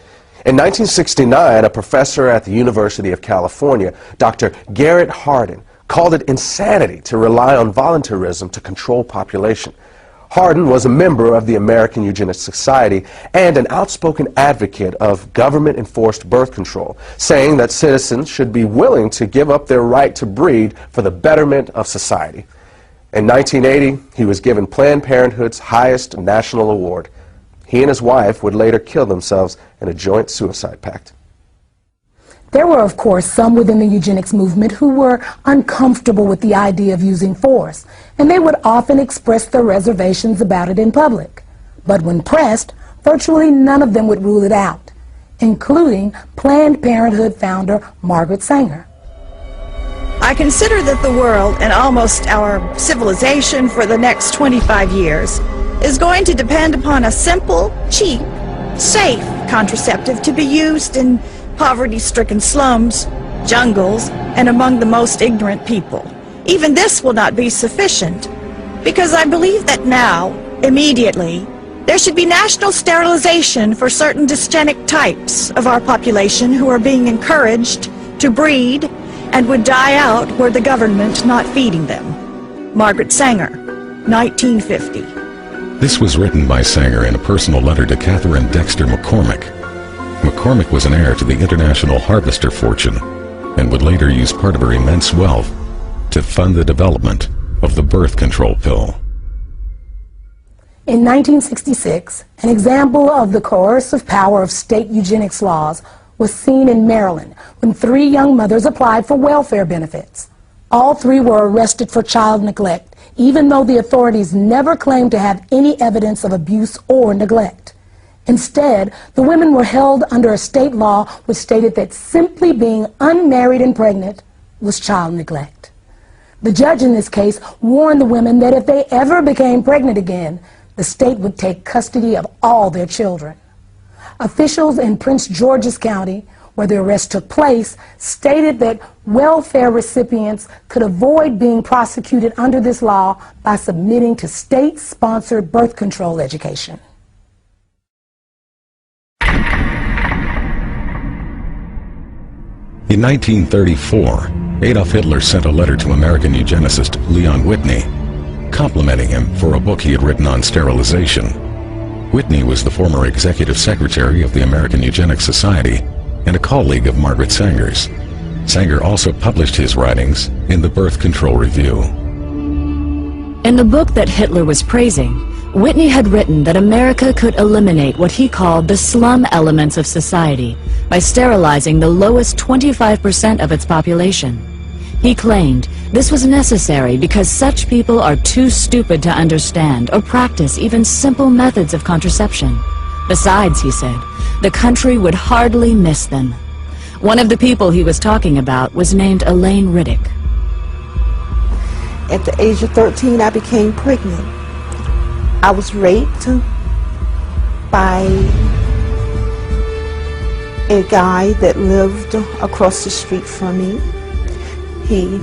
In 1969, a professor at the University of California, Dr. Garrett Hardin, called it insanity to rely on voluntarism to control population. Hardin was a member of the American Eugenics Society and an outspoken advocate of government-enforced birth control, saying that citizens should be willing to give up their right to breed for the betterment of society. In 1980, he was given Planned Parenthood's highest national award. He and his wife would later kill themselves in a joint suicide pact. There were, of course, some within the eugenics movement who were uncomfortable with the idea of using force, and they would often express their reservations about it in public. But when pressed, virtually none of them would rule it out, including Planned Parenthood founder Margaret Sanger. I consider that the world and almost our civilization for the next 25 years is going to depend upon a simple, cheap, safe contraceptive to be used in poverty-stricken slums, jungles, and among the most ignorant people. Even this will not be sufficient, because I believe that now, immediately, there should be national sterilization for certain dysgenic types of our population who are being encouraged to breed and would die out were the government not feeding them. Margaret Sanger, 1950. This was written by Sanger in a personal letter to Catherine Dexter McCormick. McCormick was an heir to the international harvester fortune and would later use part of her immense wealth to fund the development of the birth control pill. In 1966, an example of the coercive power of state eugenics laws was seen in Maryland when 3 young mothers applied for welfare benefits. All 3 were arrested for child neglect, even though the authorities never claimed to have any evidence of abuse or neglect. Instead, the women were held under a state law which stated that simply being unmarried and pregnant was child neglect. The judge in this case warned the women that if they ever became pregnant again, the state would take custody of all their children. Officials in Prince George's County, where the arrest took place, stated that welfare recipients could avoid being prosecuted under this law by submitting to state-sponsored birth control education. In 1934, Adolf Hitler sent a letter to American eugenicist Leon Whitney, complimenting him for a book he had written on sterilization. Whitney was the former executive secretary of the American Eugenics Society and a colleague of Margaret Sanger's. Sanger also published his writings in the Birth Control Review. In the book that Hitler was praising, Whitney had written that America could eliminate what he called the slum elements of society by sterilizing the lowest 25% of its population. He claimed this was necessary because such people are too stupid to understand or practice even simple methods of contraception. Besides, he said, the country would hardly miss them. One of the people he was talking about was named Elaine Riddick. At the age of 13, I became pregnant. I was raped by a guy that lived across the street from me. He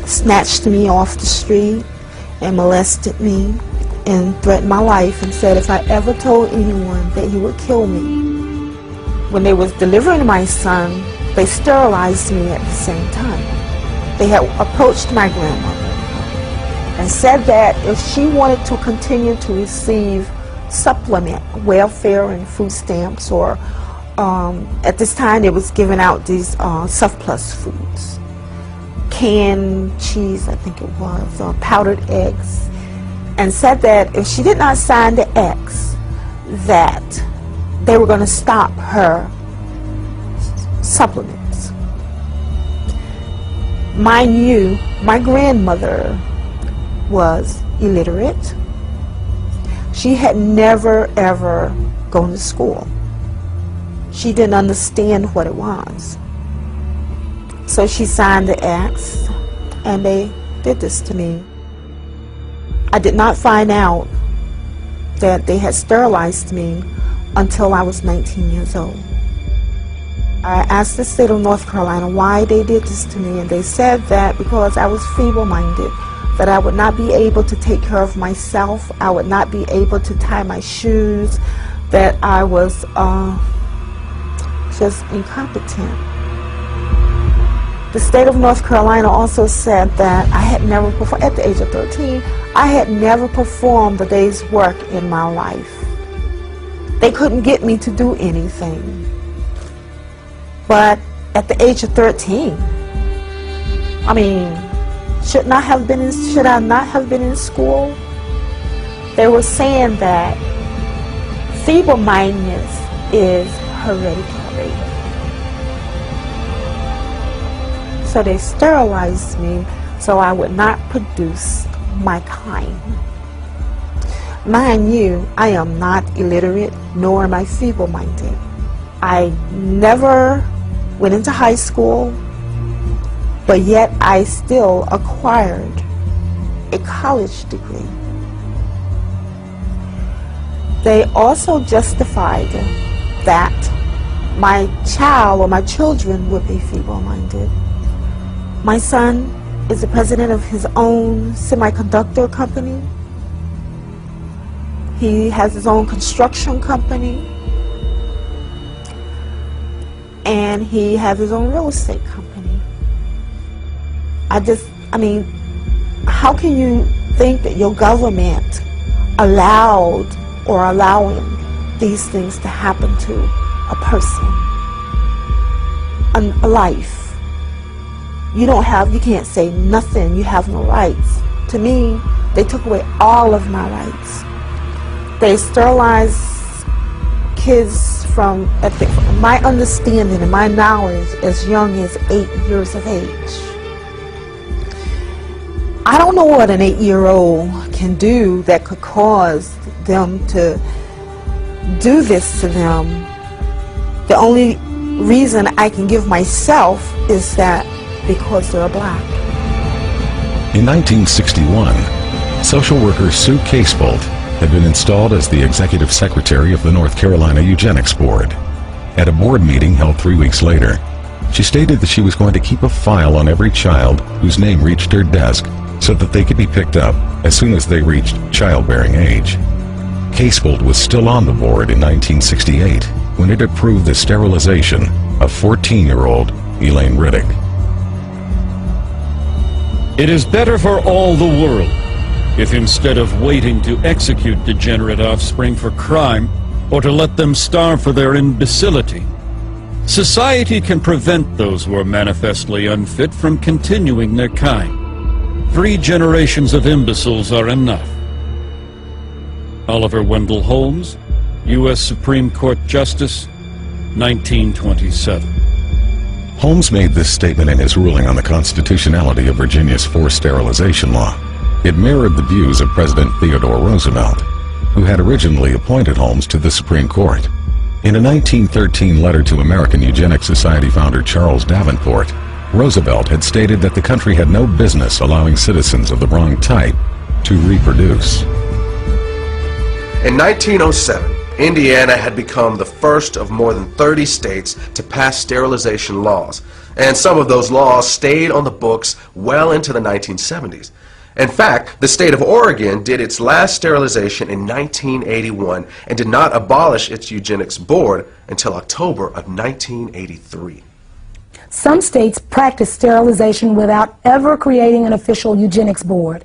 snatched me off the street and molested me and threatened my life and said if I ever told anyone that he would kill me. When they was delivering my son, they sterilized me at the same time. They had approached my grandmother and said that if she wanted to continue to receive supplement, welfare and food stamps, or at this time they was giving out these surplus foods, canned cheese, I think it was, powdered eggs, and said that if she did not sign the X, that they were going to stop her supplements. Mind you, my grandmother was illiterate. She had never ever gone to school. She didn't understand what it was. So she signed the acts and they did this to me. I did not find out that they had sterilized me until I was 19 years old. I asked the state of North Carolina why they did this to me, and they said that because I was feeble-minded, that I would not be able to take care of myself, I would not be able to tie my shoes, that I was just incompetent. The state of North Carolina also said that I had never performed, at the age of 13, I had never performed a day's work in my life. They couldn't get me to do anything. But at the age of 13, I mean, should I not have been in school? They were saying that feeble-mindedness is hereditary. So they sterilized me so I would not produce my kind. Mind you, I am not illiterate, nor am I feeble-minded. I never went into high school, but yet I still acquired a college degree. They also justified that my child or my children would be feeble-minded. My son is the president of his own semiconductor company. He has his own construction company. And he has his own real estate company. I mean, how can you think that your government allowed or allowing these things to happen to a person, a life? You can't say nothing, you have no rights. To me, they took away all of my rights. They sterilized kids from my understanding and my knowledge as young as 8 years of age. I don't know what an 8-year-old can do that could cause them to do this to them. The only reason I can give myself is that because they're black. In 1961, social worker Sue Casebolt had been installed as the executive secretary of the North Carolina Eugenics Board. At a board meeting held 3 weeks later, she stated that she was going to keep a file on every child whose name reached her desk so that they could be picked up as soon as they reached childbearing age. Casebolt was still on the board in 1968 when it approved the sterilization of 14-year-old Elaine Riddick. It is better for all the world if instead of waiting to execute degenerate offspring for crime or to let them starve for their imbecility, Society can prevent those who are manifestly unfit from continuing their kind. 3 generations of imbeciles are enough. Oliver Wendell Holmes, U.S. Supreme Court Justice, 1927. Holmes made this statement in his ruling on the constitutionality of Virginia's forced sterilization law. It mirrored the views of President Theodore Roosevelt, who had originally appointed Holmes to the Supreme Court. In a 1913 letter to American Eugenics Society founder Charles Davenport, Roosevelt had stated that the country had no business allowing citizens of the wrong type to reproduce. In 1907, Indiana had become the first of more than 30 states to pass sterilization laws, and some of those laws stayed on the books well into the 1970s. In fact, the state of Oregon did its last sterilization in 1981 and did not abolish its eugenics board until October of 1983. Some states practice sterilization without ever creating an official eugenics board.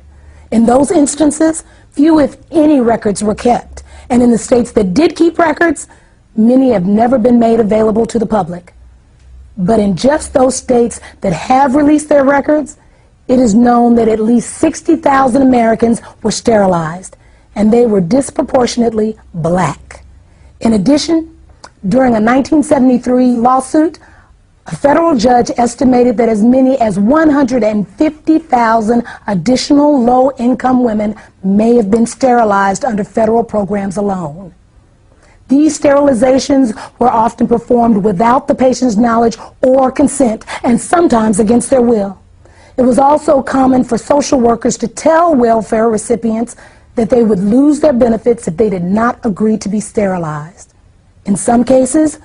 In those instances, few if any records were kept, and in the states that did keep records, many have never been made available to the public. But in just those states that have released their records, it is known that at least 60,000 Americans were sterilized, and they were disproportionately black. In addition, during a 1973 lawsuit, a federal judge estimated that as many as 150,000 additional low-income women may have been sterilized under federal programs alone. These sterilizations were often performed without the patient's knowledge or consent, and sometimes against their will. It was also common for social workers to tell welfare recipients that they would lose their benefits if they did not agree to be sterilized. In some cases,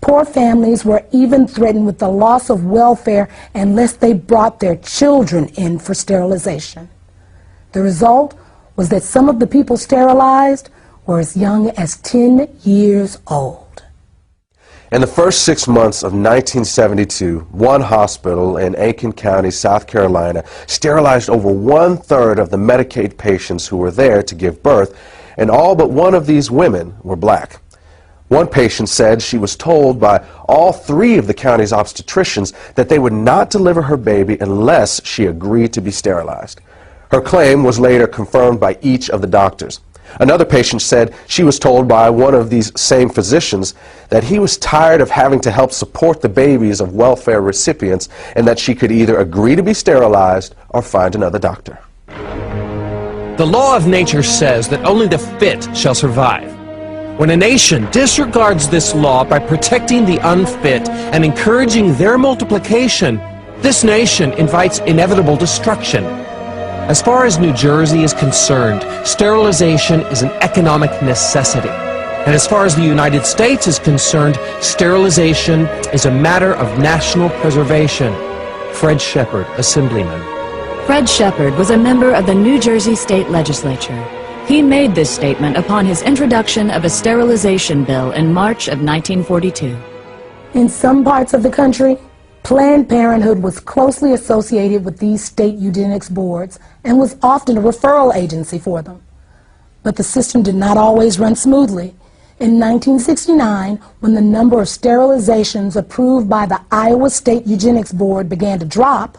poor families were even threatened with the loss of welfare unless they brought their children in for sterilization. The result was that some of the people sterilized were as young as 10 years old. In the first 6 months of 1972, one hospital in Aiken County, South Carolina, sterilized over 1/3 of the Medicaid patients who were there to give birth, and all but one of these women were black. One patient said she was told by all 3 of the county's obstetricians that they would not deliver her baby unless she agreed to be sterilized. Her claim was later confirmed by each of the doctors. Another patient said she was told by one of these same physicians that he was tired of having to help support the babies of welfare recipients and that she could either agree to be sterilized or find another doctor. The law of nature says that only the fit shall survive. When a nation disregards this law by protecting the unfit and encouraging their multiplication, this nation invites inevitable destruction. As far as New Jersey is concerned, sterilization is an economic necessity. And as far as the United States is concerned, sterilization is a matter of national preservation. Fred Shepard, Assemblyman. Fred Shepard was a member of the New Jersey State Legislature. He made this statement upon his introduction of a sterilization bill in March of 1942. In some parts of the country, Planned Parenthood was closely associated with these state eugenics boards and was often a referral agency for them. But the system did not always run smoothly. In 1969, when the number of sterilizations approved by the Iowa State Eugenics Board began to drop,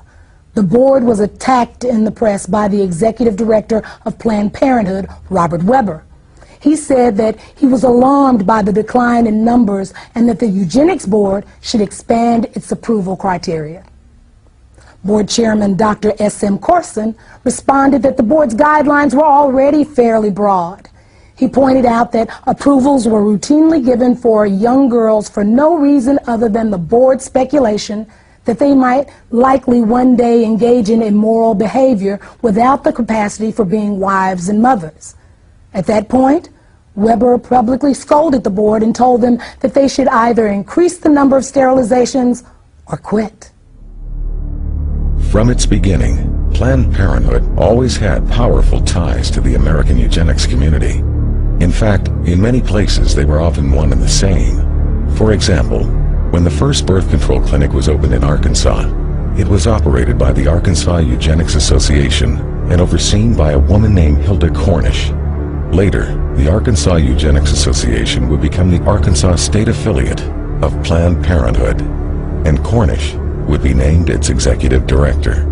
the board was attacked in the press by the executive director of Planned Parenthood, Robert Weber. He said that he was alarmed by the decline in numbers and that the Eugenics Board should expand its approval criteria. Board Chairman Dr. S.M. Corson responded that the board's guidelines were already fairly broad. He pointed out that approvals were routinely given for young girls for no reason other than the board's speculation that they might likely one day engage in immoral behavior without the capacity for being wives and mothers. At that point, Weber publicly scolded the board and told them that they should either increase the number of sterilizations or quit. From its beginning, Planned Parenthood always had powerful ties to the American eugenics community. In fact, in many places they were often one and the same. For example, when the first birth control clinic was opened in Arkansas, it was operated by the Arkansas Eugenics Association and overseen by a woman named Hilda Cornish. Later, the Arkansas Eugenics Association would become the Arkansas State Affiliate, of Planned Parenthood, and Cornish would be named its executive director.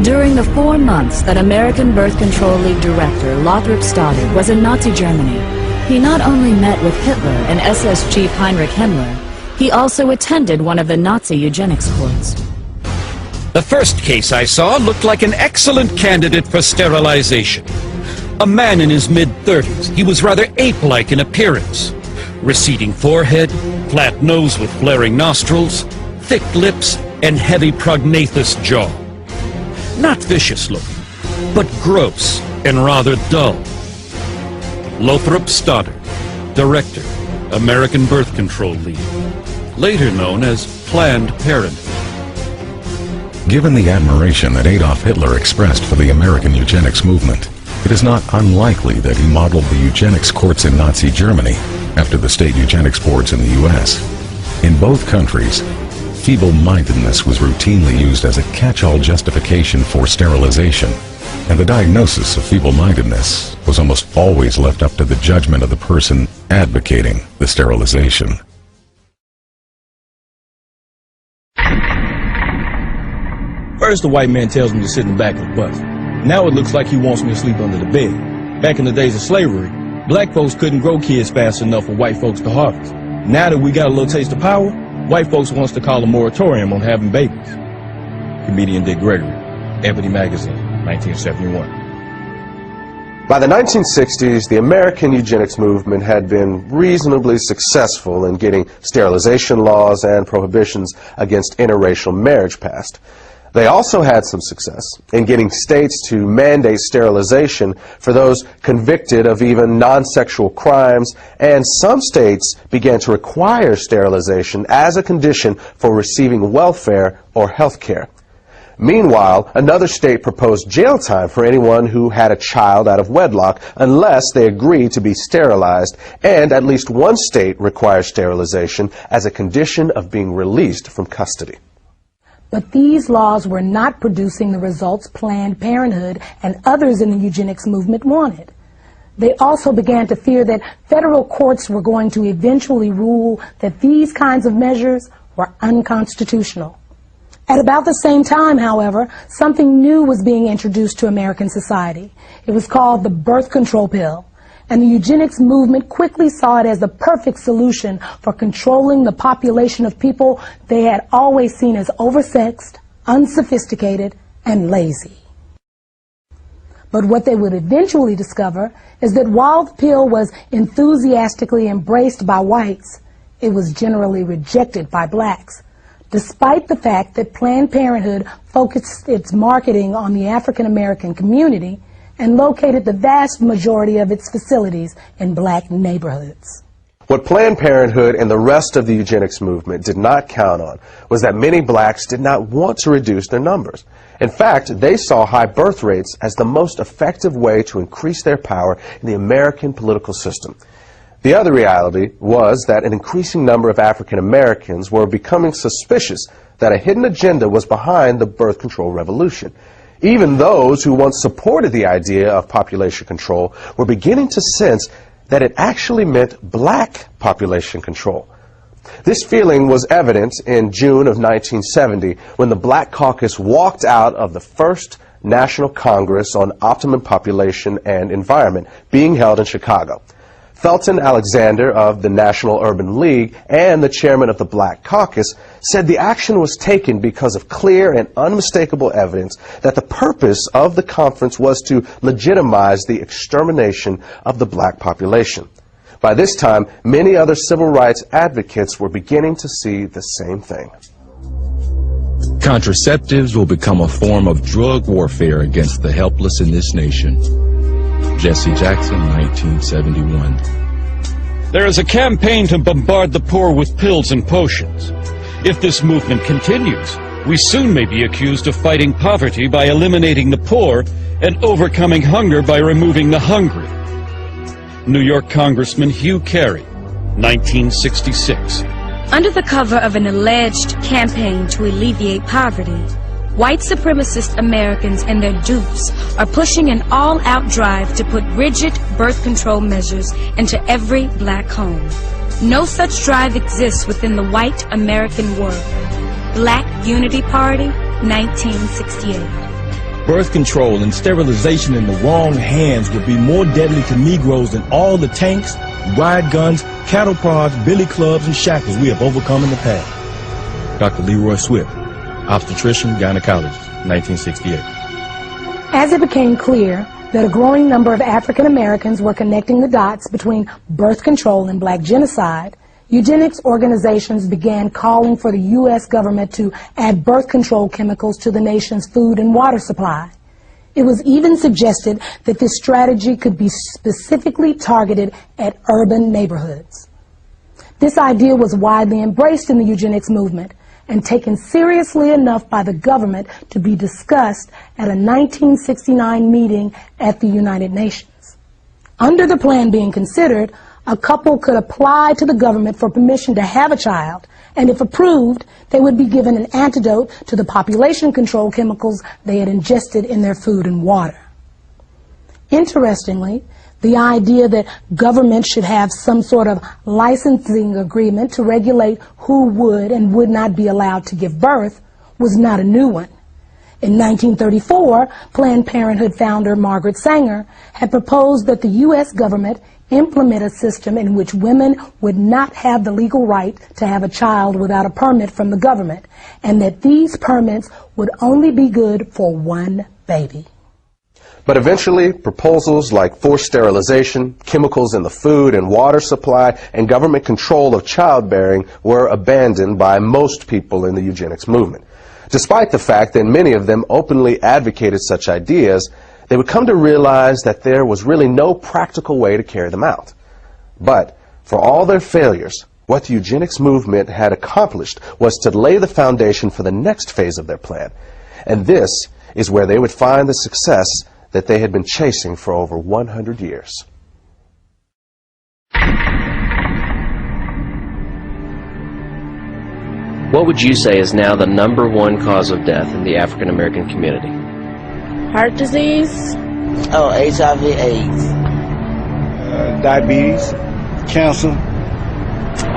During the 4 months that American Birth Control League director Lothrop Stoddard was in Nazi Germany, he not only met with Hitler and SS chief Heinrich Himmler, he also attended one of the Nazi eugenics courts. The first case I saw looked like an excellent candidate for sterilization. A man in his mid-30s. He was rather ape-like in appearance. Receding forehead, flat nose with flaring nostrils, thick lips, and heavy prognathous jaw. Not vicious looking, but gross and rather dull. Lothrop Stoddard, Director, American Birth Control League, later known as Planned Parenthood. Given the admiration that Adolf Hitler expressed for the American eugenics movement, it is not unlikely that he modeled the eugenics courts in Nazi Germany after the state eugenics boards in the U.S. In both countries, feeble-mindedness was routinely used as a catch-all justification for sterilization, and the diagnosis of feeble-mindedness was almost always left up to the judgment of the person advocating the sterilization. First, the white man tells me to sit in the back of the bus. Now it looks like he wants me to sleep under the bed. Back in the days of slavery, black folks couldn't grow kids fast enough for white folks to harvest. Now that we got a little taste of power, white folks wants to call a moratorium on having babies. Comedian Dick Gregory, Ebony Magazine, 1971. By the 1960s, the American eugenics movement had been reasonably successful in getting sterilization laws and prohibitions against interracial marriage passed. They also had some success in getting states to mandate sterilization for those convicted of even non-sexual crimes, and some states began to require sterilization as a condition for receiving welfare or health care. Meanwhile, another state proposed jail time for anyone who had a child out of wedlock unless they agreed to be sterilized, and at least one state required sterilization as a condition of being released from custody. But these laws were not producing the results Planned Parenthood and others in the eugenics movement wanted. They also began to fear that federal courts were going to eventually rule that these kinds of measures were unconstitutional. At about the same time, however, something new was being introduced to American society. It was called the birth control pill, and the eugenics movement quickly saw it as the perfect solution for controlling the population of people they had always seen as oversexed, unsophisticated, and lazy. But what they would eventually discover is that while the pill was enthusiastically embraced by whites, it was generally rejected by blacks, despite the fact that Planned Parenthood focused its marketing on the African American community and located the vast majority of its facilities in black neighborhoods. What Planned Parenthood and the rest of the eugenics movement did not count on was that many blacks did not want to reduce their numbers. In fact, they saw high birth rates as the most effective way to increase their power in the American political system. The other reality was that an increasing number of African Americans were becoming suspicious that a hidden agenda was behind the birth control revolution. Even those who once supported the idea of population control were beginning to sense that it actually meant black population control. This feeling was evident in June of 1970 when the Black Caucus walked out of the first National Congress on Optimum Population and Environment being held in Chicago. Felton Alexander of the National Urban League and the chairman of the Black Caucus said the action was taken because of clear and unmistakable evidence that the purpose of the conference was to legitimize the extermination of the black population. By this time, many other civil rights advocates were beginning to see the same thing. Contraceptives will become a form of drug warfare against the helpless in this nation. Jesse Jackson, 1971. There is a campaign to bombard the poor with pills and potions. If this movement continues, we soon may be accused of fighting poverty by eliminating the poor and overcoming hunger by removing the hungry. New York Congressman Hugh Carey, 1966. Under the cover of an alleged campaign to alleviate poverty, white supremacist Americans and their dupes are pushing an all-out drive to put rigid birth control measures into every black home. No such drive exists within the white American world. Black Unity Party, 1968. Birth control and sterilization in the wrong hands would be more deadly to Negroes than all the tanks, riot guns, cattle prods, billy clubs, and shackles we have overcome in the past. Dr. Leroy Swift, obstetrician, gynecologist, 1968. As it became clear that a growing number of African Americans were connecting the dots between birth control and black genocide, eugenics organizations began calling for the U.S. government to add birth control chemicals to the nation's food and water supply. It was even suggested that this strategy could be specifically targeted at urban neighborhoods. This idea was widely embraced in the eugenics movement and taken seriously enough by the government to be discussed at a 1969 meeting at the United Nations. Under the plan being considered, a couple could apply to the government for permission to have a child, and if approved, they would be given an antidote to the population control chemicals they had ingested in their food and water. Interestingly, the idea that government should have some sort of licensing agreement to regulate who would and would not be allowed to give birth was not a new one. In 1934, Planned Parenthood founder Margaret Sanger had proposed that the U.S. government implement a system in which women would not have the legal right to have a child without a permit from the government, and that these permits would only be good for one baby. But eventually, proposals like forced sterilization, chemicals in the food and water supply, and government control of childbearing were abandoned by most people in the eugenics movement. Despite the fact that many of them openly advocated such ideas, they would come to realize that there was really no practical way to carry them out. But for all their failures, what the eugenics movement had accomplished was to lay the foundation for the next phase of their plan. And this is where they would find the success that they had been chasing for over 100 years. What would you say is now the #1 cause of death in the African American community? Heart disease. Oh, HIV/AIDS. Diabetes, cancer,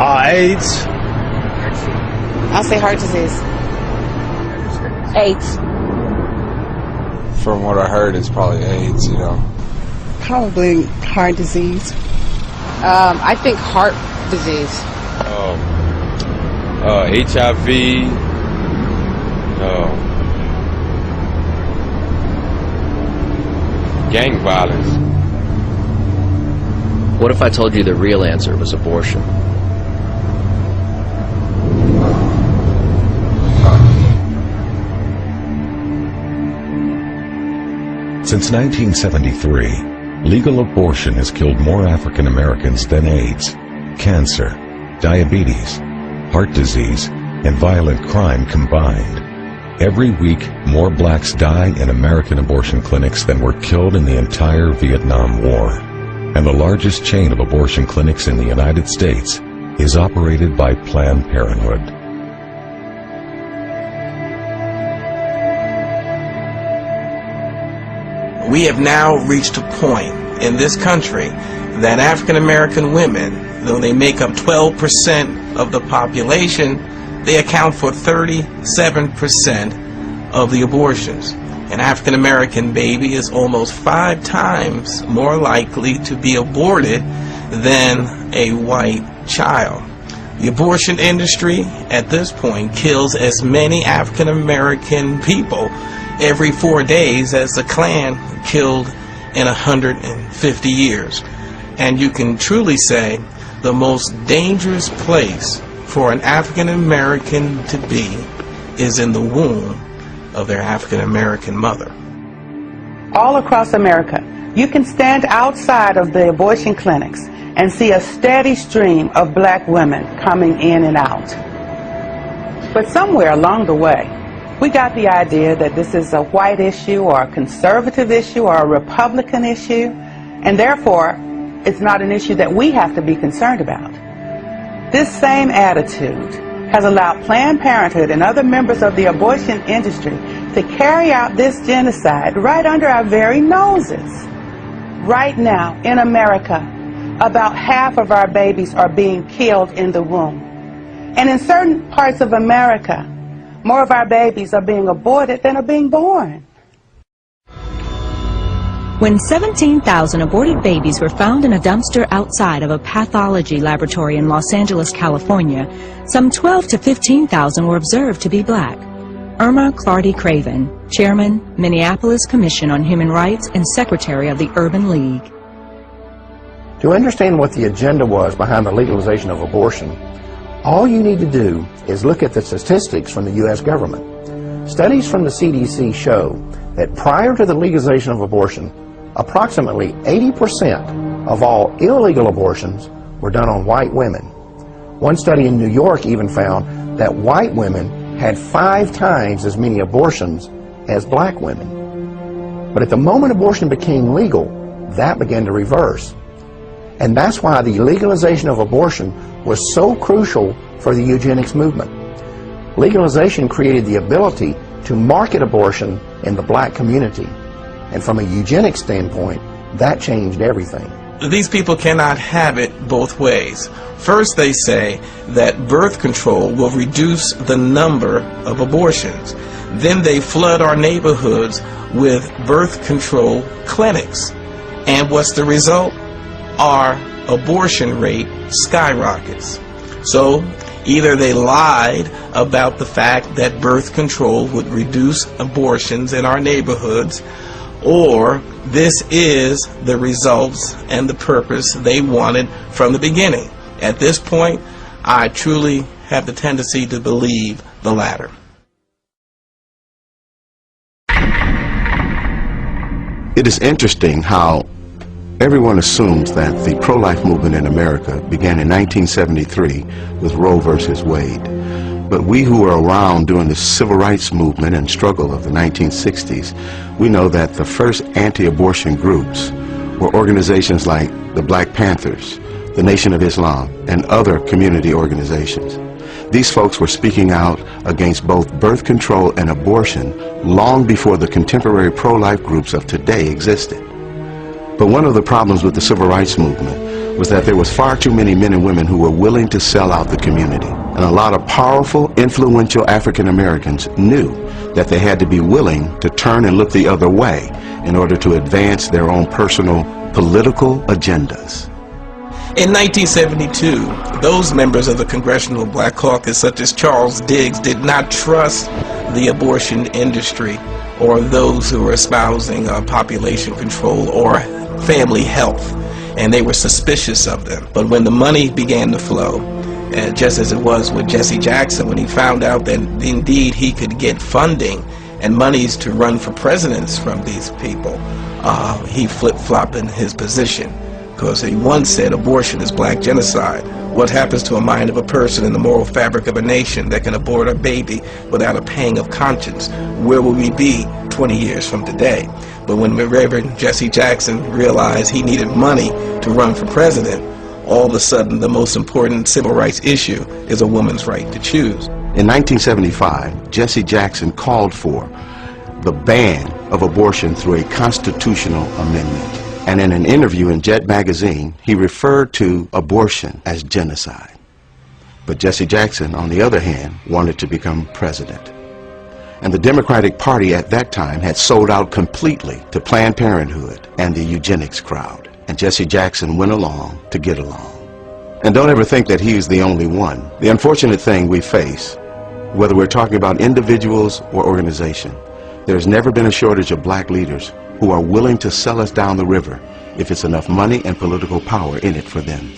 AIDS. I'll say heart disease. AIDS. From what I heard, it's probably AIDS, you know. Probably heart disease. I think heart disease. HIV. Gang violence. What if I told you the real answer was abortion? Since 1973, legal abortion has killed more African Americans than AIDS, cancer, diabetes, heart disease, and violent crime combined. Every week, more blacks die in American abortion clinics than were killed in the entire Vietnam War. And the largest chain of abortion clinics in the United States is operated by Planned Parenthood. We have now reached a point in this country that African American women, though they make up 12% of the population, they account for 37% of the abortions. An African American baby is almost 5 times more likely to be aborted than a white child. The abortion industry at this point kills as many African American people every 4 days as the Klan killed in 150 years. And you can truly say the most dangerous place for an African American to be is in the womb of their African American mother. All across America, you can stand outside of the abortion clinics and see a steady stream of black women coming in and out. But somewhere along the way, we got the idea that this is a white issue or a conservative issue or a Republican issue, and therefore it's not an issue that we have to be concerned about. This same attitude has allowed Planned Parenthood and other members of the abortion industry to carry out this genocide right under our very noses. Right now, in America, about half of our babies are being killed in the womb. And in certain parts of America, more of our babies are being aborted than are being born. When 17,000 aborted babies were found in a dumpster outside of a pathology laboratory in Los Angeles, California, some 12 to 15,000 were observed to be black. Irma Clardy Craven, Chairman, Minneapolis Commission on Human Rights and Secretary of the Urban League. To understand what the agenda was behind the legalization of abortion, all you need to do is look at the statistics from the U.S. government. Studies from the CDC show that prior to the legalization of abortion, approximately 80% of all illegal abortions were done on white women. One study in New York even found that white women had 5 times as many abortions as black women. But at the moment abortion became legal, that began to reverse. And that's why the legalization of abortion was so crucial for the eugenics movement. Legalization created the ability to market abortion in the black community. And from a eugenics standpoint, that changed everything. These people cannot have it both ways. First, they say that birth control will reduce the number of abortions. Then they flood our neighborhoods with birth control clinics. And what's the result? Our abortion rate skyrockets. So either they lied about the fact that birth control would reduce abortions in our neighborhoods, or this is the results and the purpose they wanted from the beginning. At this point, I truly have the tendency to believe the latter. It is interesting how everyone assumes that the pro-life movement in America began in 1973 with Roe versus Wade. But we who were around during the civil rights movement and struggle of the 1960s, we know that the first anti-abortion groups were organizations like the Black Panthers, the Nation of Islam, and other community organizations. These folks were speaking out against both birth control and abortion long before the contemporary pro-life groups of today existed. But one of the problems with the civil rights movement was that there was far too many men and women who were willing to sell out the community. And a lot of powerful, influential African Americans knew that they had to be willing to turn and look the other way in order to advance their own personal political agendas. In 1972, those members of the Congressional Black Caucus, such as Charles Diggs, did not trust the abortion industry or those who were espousing population control or family health, and they were suspicious of them. But when the money began to flow, just as it was with Jesse Jackson, when he found out that indeed he could get funding and monies to run for presidents from these people, he flip-flopped in his position, because he once said abortion is black genocide. What happens to a mind of a person and the moral fabric of a nation that can abort a baby without a pang of conscience? Where will we be 20 years from today? But when Reverend Jesse Jackson realized he needed money to run for president, all of a sudden the most important civil rights issue is a woman's right to choose. In 1975, Jesse Jackson called for the ban of abortion through a constitutional amendment. And in an interview in Jet magazine, he referred to abortion as genocide. But Jesse Jackson, on the other hand, wanted to become president. And the Democratic Party at that time had sold out completely to Planned Parenthood and the eugenics crowd. And Jesse Jackson went along to get along. And don't ever think that he's the only one. The unfortunate thing we face, whether we're talking about individuals or organization, there's never been a shortage of black leaders who are willing to sell us down the river if it's enough money and political power in it for them.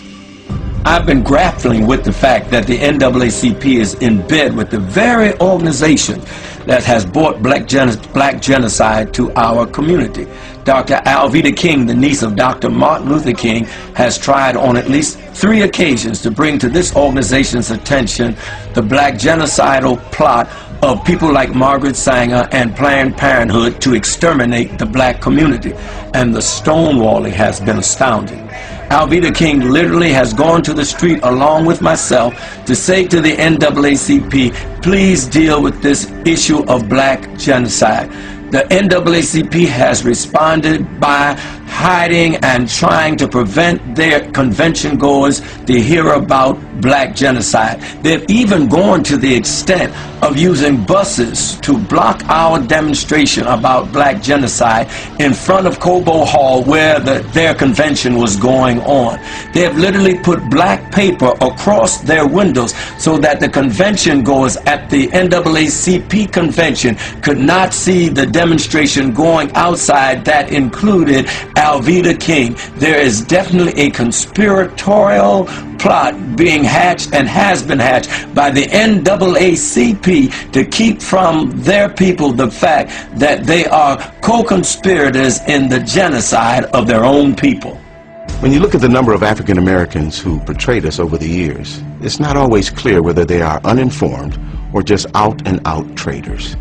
I've been grappling with the fact that the NAACP is in bed with the very organization that has brought black genocide to our community. Dr. Alveda King, the niece of Dr. Martin Luther King, has tried on at least 3 occasions to bring to this organization's attention the black genocidal plot of people like Margaret Sanger and Planned Parenthood to exterminate the black community. And the stonewalling has been astounding. Alveda King literally has gone to the street along with myself to say to the NAACP, please deal with this issue of black genocide. The NAACP has responded by hiding and trying to prevent their convention goers to hear about black genocide. They've even gone to the extent of using buses to block our demonstration about black genocide in front of Cobo Hall where their convention was going on. They have literally put black paper across their windows so that the convention goers at the NAACP convention could not see the demonstration going outside that included Alveda King. There is definitely a conspiratorial plot being hatched and has been hatched by the NAACP to keep from their people the fact that they are co-conspirators in the genocide of their own people. When you look at the number of African Americans who portrayed us over the years, it's not always clear whether they are uninformed or just out-and-out traitors.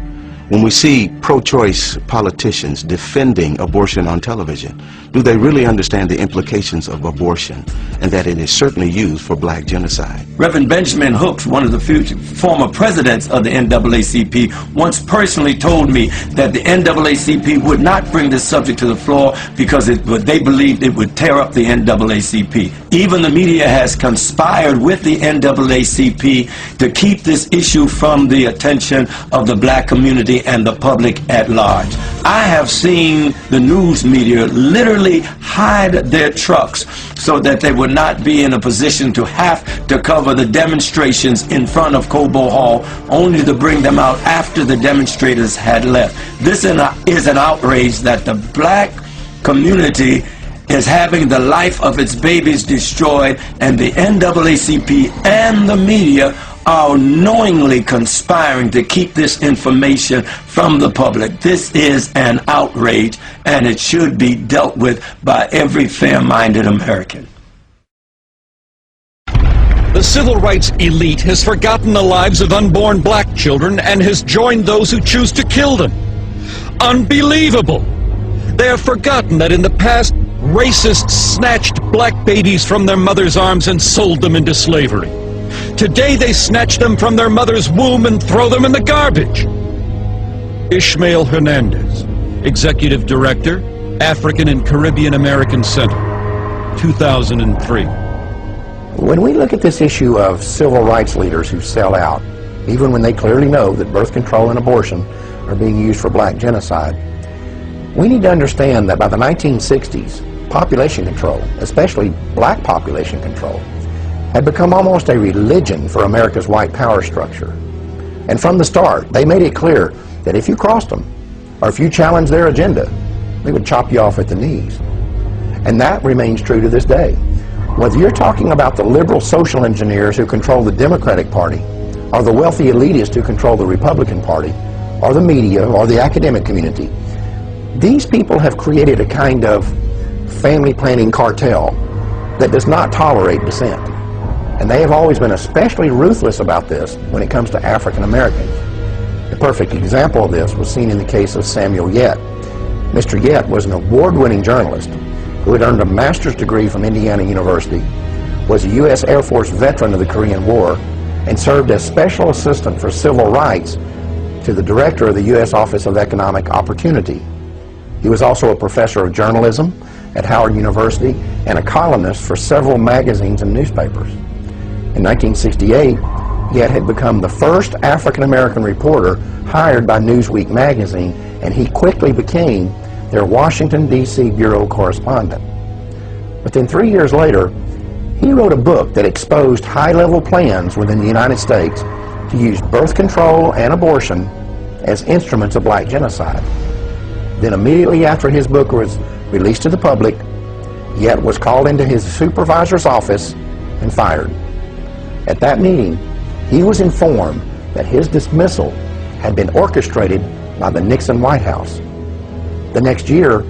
When we see pro-choice politicians defending abortion on television, do they really understand the implications of abortion and that it is certainly used for black genocide? Reverend Benjamin Hooks, one of the former presidents of the NAACP, once personally told me that the NAACP would not bring this subject to the floor because they believed it would tear up the NAACP. Even the media has conspired with the NAACP to keep this issue from the attention of the black community and the public at large. I have seen the news media literally hide their trucks so that they would not be in a position to have to cover the demonstrations in front of Cobo Hall, only to bring them out after the demonstrators had left. This is an outrage that the black community is having the life of its babies destroyed, and the NAACP and the media are knowingly conspiring to keep this information from the public. This is an outrage, and it should be dealt with by every fair-minded American. The civil rights elite has forgotten the lives of unborn black children and has joined those who choose to kill them. Unbelievable! They have forgotten that in the past, racists snatched black babies from their mother's arms and sold them into slavery. Today they snatch them from their mother's womb and throw them in the garbage. Ishmael Hernandez, Executive Director, African and Caribbean American Center, 2003. When we look at this issue of civil rights leaders who sell out, even when they clearly know that birth control and abortion are being used for black genocide, we need to understand that by the 1960s, population control, especially black population control, had become almost a religion for America's white power structure. And from the start, they made it clear that if you crossed them, or if you challenged their agenda, they would chop you off at the knees. And that remains true to this day. Whether you're talking about the liberal social engineers who control the Democratic Party, or the wealthy elitists who control the Republican Party, or the media, or the academic community, these people have created a kind of family planning cartel that does not tolerate dissent. And they have always been especially ruthless about this when it comes to African Americans. The perfect example of this was seen in the case of Samuel Yet. Mr. Yet was an award-winning journalist who had earned a master's degree from Indiana University, was a U.S. Air Force veteran of the Korean War, and served as special assistant for civil rights to the director of the U.S. Office of Economic Opportunity. He was also a professor of journalism at Howard University and a columnist for several magazines and newspapers. In 1968, Yet had become the first African-American reporter hired by Newsweek magazine, and he quickly became their Washington, D.C. bureau correspondent. But then 3 years later, he wrote a book that exposed high-level plans within the United States to use birth control and abortion as instruments of black genocide. Then immediately after his book was released to the public, Yet was called into his supervisor's office and fired. At that meeting, he was informed that his dismissal had been orchestrated by the Nixon White House. The next year,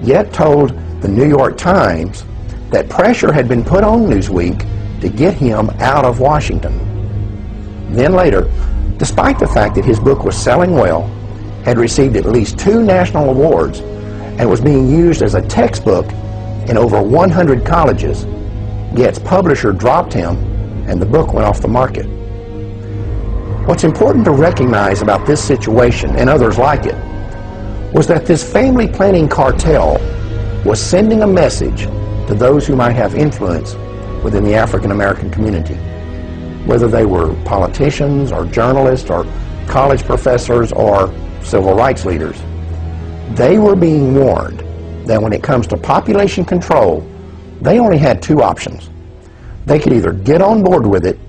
Yet told the New York Times that pressure had been put on Newsweek to get him out of Washington. Then later, despite the fact that his book was selling well, had received at least 2 national awards, and was being used as a textbook in over 100 colleges, yet its publisher dropped him and the book went off the market. What's important to recognize about this situation and others like it was that this family planning cartel was sending a message to those who might have influence within the African American community, whether they were politicians or journalists or college professors or civil rights leaders. They were being warned that when it comes to population control, they only had two options. They could either get on board with it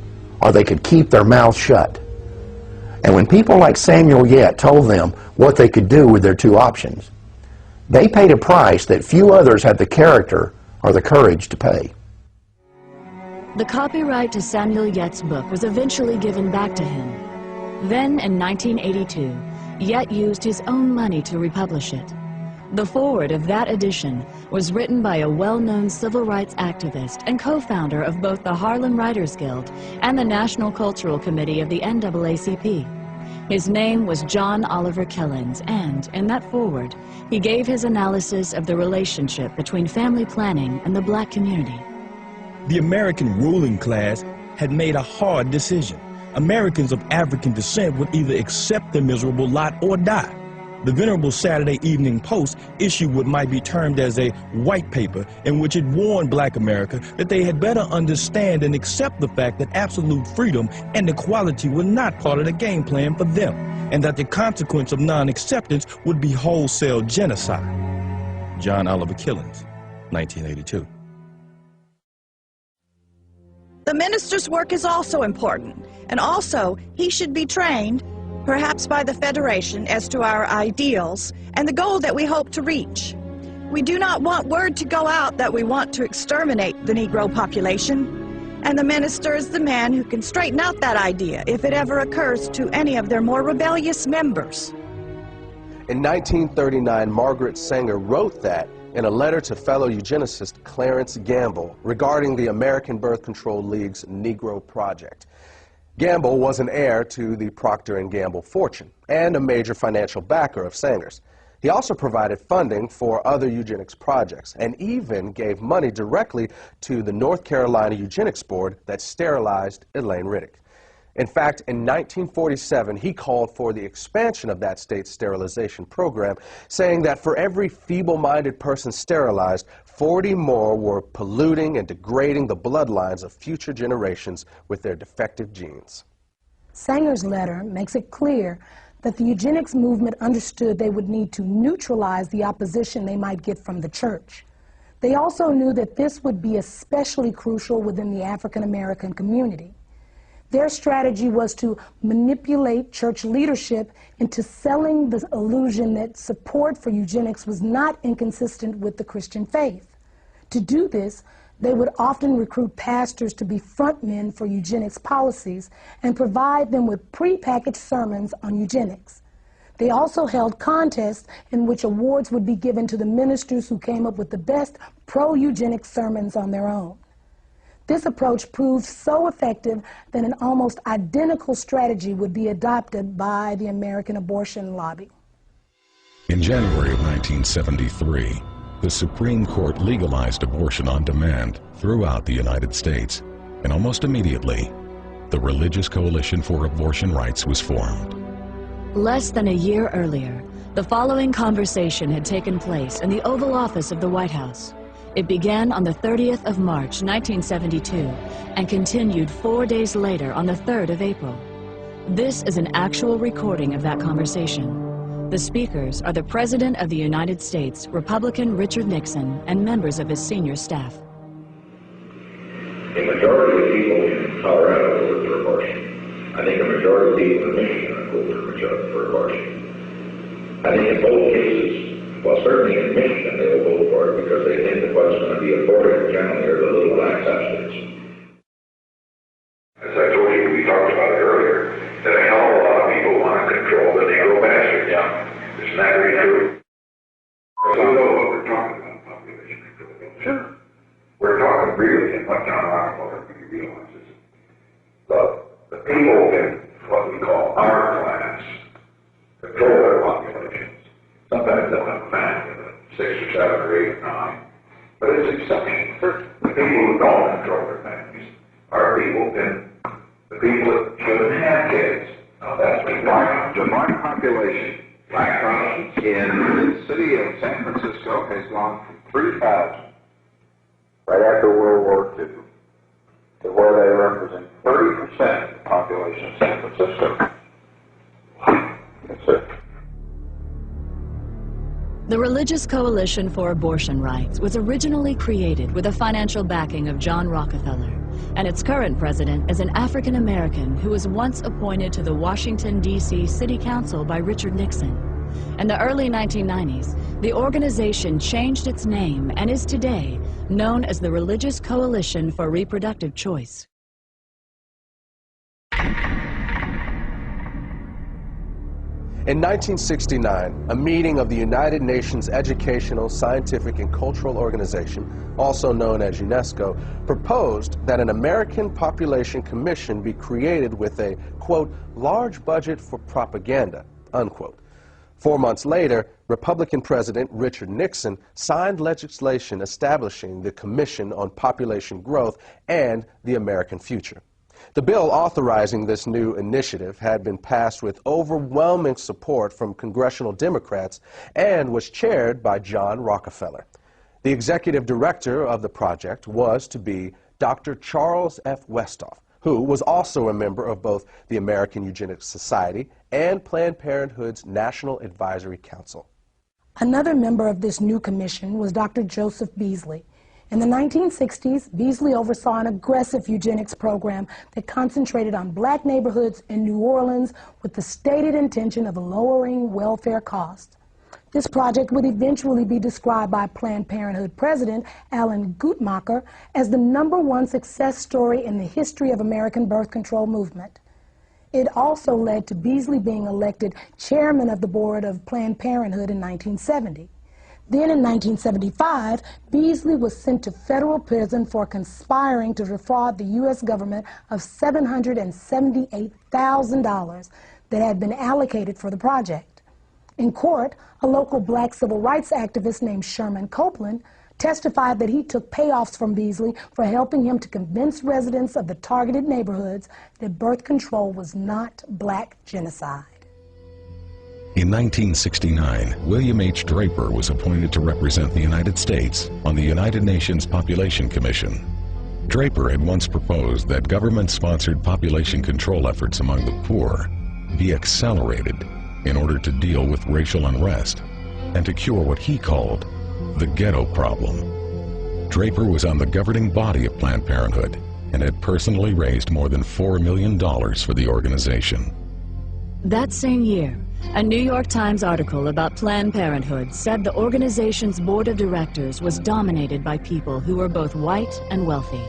or they could keep their mouths shut. And when people like Samuel Yet told them what they could do with their two options, they paid a price that few others had the character or the courage to pay. The copyright to Samuel Yet's book was eventually given back to him. Then, in 1982, Yet used his own money to republish it. The foreword of that edition was written by a well-known civil rights activist and co-founder of both the Harlem Writers Guild and the National Cultural Committee of the NAACP. His name was John Oliver Killens, and in that foreword, he gave his analysis of the relationship between family planning and the black community. The American ruling class had made a hard decision. Americans of African descent would either accept the miserable lot or die. The venerable Saturday Evening Post issued what might be termed as a white paper, in which it warned black America that they had better understand and accept the fact that absolute freedom and equality were not part of the game plan for them, and that the consequence of non-acceptance would be wholesale genocide. John Oliver Killens, 1982. The minister's work is also important, and also he should be trained, perhaps by the Federation, as to our ideals and the goal that we hope to reach. We do not want word to go out that we want to exterminate the Negro population, and the minister is the man who can straighten out that idea if it ever occurs to any of their more rebellious members. In 1939, Margaret Sanger wrote that in a letter to fellow eugenicist Clarence Gamble regarding the American Birth Control League's Negro Project. Gamble was an heir to the Procter & Gamble fortune and a major financial backer of Sanger's. He also provided funding for other eugenics projects and even gave money directly to the North Carolina Eugenics Board that sterilized Elaine Riddick. In fact, in 1947, he called for the expansion of that state's sterilization program, saying that for every feeble-minded person sterilized, 40 more were polluting and degrading the bloodlines of future generations with their defective genes. Sanger's letter makes it clear that the eugenics movement understood they would need to neutralize the opposition they might get from the church. They also knew that this would be especially crucial within the African American community. Their strategy was to manipulate church leadership into selling the illusion that support for eugenics was not inconsistent with the Christian faith. To do this, they would often recruit pastors to be frontmen for eugenics policies and provide them with prepackaged sermons on eugenics. They also held contests in which awards would be given to the ministers who came up with the best pro-eugenics sermons on their own. This approach proved so effective that an almost identical strategy would be adopted by the American abortion lobby. In January of 1973, the Supreme Court legalized abortion on demand throughout the United States, and almost immediately, the Religious Coalition for Abortion Rights was formed. Less than a year earlier, the following conversation had taken place in the Oval Office of the White House. It began on the 30th of March, 1972, and continued 4 days later on the 3rd of April. This is an actual recording of that conversation. The speakers are the President of the United States, Republican Richard Nixon, and members of his senior staff. A majority of people in Colorado voted for abortion. I think a majority of people in Michigan voted for abortion. I think in both cases, well, certainly in Michigan, they will vote for it because they think that what's going to be aborted generally are the little black substance. As I told you, we talked about it earlier, that a hell of a lot of people want to control the Negro bastard. Yeah. Isn't that very true? So we know what we're talking about, population control. Sure. We're talking really, and what John Rockefeller really realizes, the people in what we call our class control their populations. Sometimes they'll have a family of 6 or 7 or 8 or 9, But it's exceptional. The people who don't control their families are people the people that shouldn't have kids. Now that's the black population. Black Protestants in the city of San Francisco has gone from 3,000 right after World War II to where they represent 30% of the population of San Francisco. That's it. The Religious Coalition for Abortion Rights was originally created with the financial backing of John Rockefeller, and its current president is an African American who was once appointed to the Washington, D.C. City Council by Richard Nixon. In the early 1990s, the organization changed its name and is today known as the Religious Coalition for Reproductive Choice. In 1969, a meeting of the United Nations Educational, Scientific, and Cultural Organization, also known as UNESCO, proposed that an American Population Commission be created with a, quote, large budget for propaganda, unquote. 4 months later, Republican President Richard Nixon signed legislation establishing the Commission on Population Growth and the American Future. The bill authorizing this new initiative had been passed with overwhelming support from congressional Democrats and was chaired by John Rockefeller. The executive director of the project was to be Dr. Charles F. Westhoff, who was also a member of both the American Eugenics Society and Planned Parenthood's National Advisory Council. Another member of this new commission was Dr. Joseph Beasley. In the 1960s, Beasley oversaw an aggressive eugenics program that concentrated on black neighborhoods in New Orleans with the stated intention of lowering welfare costs. This project would eventually be described by Planned Parenthood President Alan Guttmacher as the #1 success story in the history of American birth control movement. It also led to Beasley being elected chairman of the board of Planned Parenthood in 1970. Then in 1975, Beasley was sent to federal prison for conspiring to defraud the U.S. government of $778,000 that had been allocated for the project. In court, a local black civil rights activist named Sherman Copeland testified that he took payoffs from Beasley for helping him to convince residents of the targeted neighborhoods that birth control was not black genocide. In 1969, William H. Draper was appointed to represent the United States on the United Nations Population Commission. Draper had once proposed that government-sponsored population control efforts among the poor be accelerated in order to deal with racial unrest and to cure what he called the ghetto problem. Draper was on the governing body of Planned Parenthood and had personally raised more than $4 million for the organization. That same year, a New York Times article about Planned Parenthood said the organization's board of directors was dominated by people who were both white and wealthy.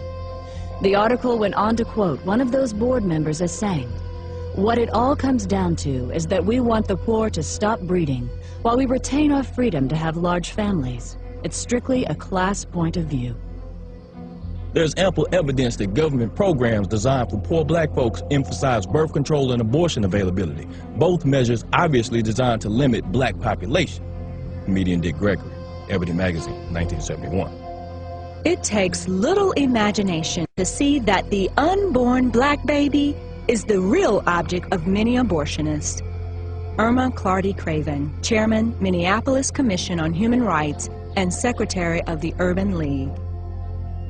The article went on to quote one of those board members as saying, "What it all comes down to is that we want the poor to stop breeding while we retain our freedom to have large families. It's strictly a class point of view." There's ample evidence that government programs designed for poor black folks emphasize birth control and abortion availability, both measures obviously designed to limit black population. Comedian Dick Gregory, Ebony Magazine, 1971. It takes little imagination to see that the unborn black baby is the real object of many abortionists. Irma Clardy Craven, Chairman, Minneapolis Commission on Human Rights and Secretary of the Urban League.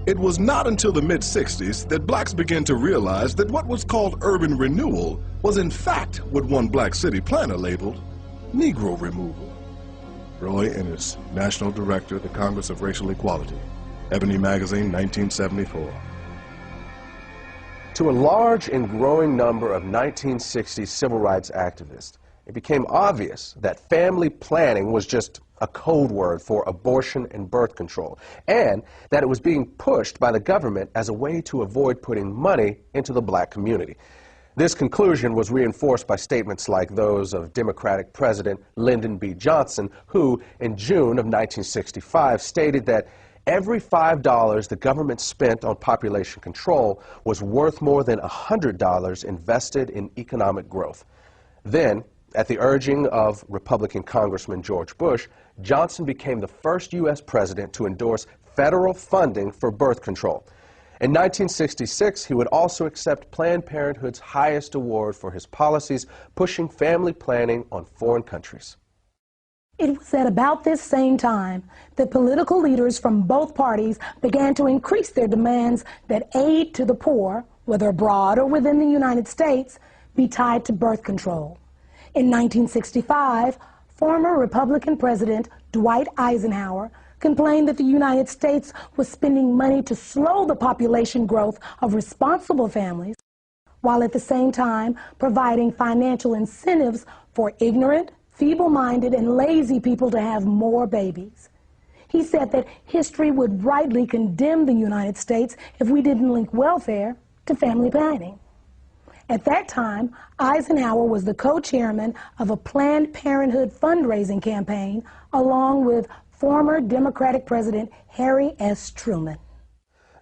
It was not until the mid-60s that blacks began to realize that what was called urban renewal was in fact what one black city planner labeled Negro removal. Roy Ennis, National Director of the Congress of Racial Equality, Ebony Magazine, 1974. To a large and growing number of 1960s civil rights activists, it became obvious that family planning was just a code word for abortion and birth control, and that it was being pushed by the government as a way to avoid putting money into the black community. This conclusion was reinforced by statements like those of Democratic President Lyndon B. Johnson, who in June of 1965 stated that every $5 the government spent on population control was worth more than $100 invested in economic growth. Then, at the urging of Republican Congressman George Bush, Johnson became the first U.S. president to endorse federal funding for birth control. In 1966, he would also accept Planned Parenthood's highest award for his policies pushing family planning on foreign countries. It was at about this same time that political leaders from both parties began to increase their demands that aid to the poor, whether abroad or within the United States, be tied to birth control. In 1965, former Republican President Dwight Eisenhower complained that the United States was spending money to slow the population growth of responsible families, while at the same time providing financial incentives for ignorant, feeble-minded, and lazy people to have more babies. He said that history would rightly condemn the United States if we didn't link welfare to family planning. At that time, Eisenhower was the co-chairman of a Planned Parenthood fundraising campaign along with former Democratic President Harry S. Truman.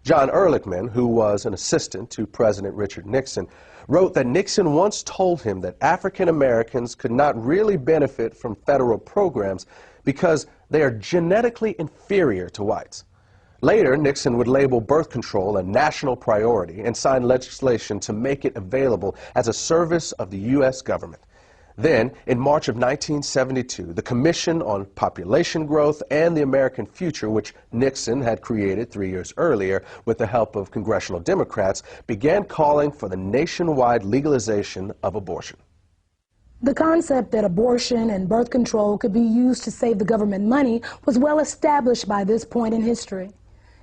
John Ehrlichman, who was an assistant to President Richard Nixon, wrote that Nixon once told him that African Americans could not really benefit from federal programs because they are genetically inferior to whites. Later, Nixon would label birth control a national priority and sign legislation to make it available as a service of the U.S. government. Then, in March of 1972, the Commission on Population Growth and the American Future, which Nixon had created 3 years earlier with the help of congressional Democrats, began calling for the nationwide legalization of abortion. The concept that abortion and birth control could be used to save the government money was well established by this point in history.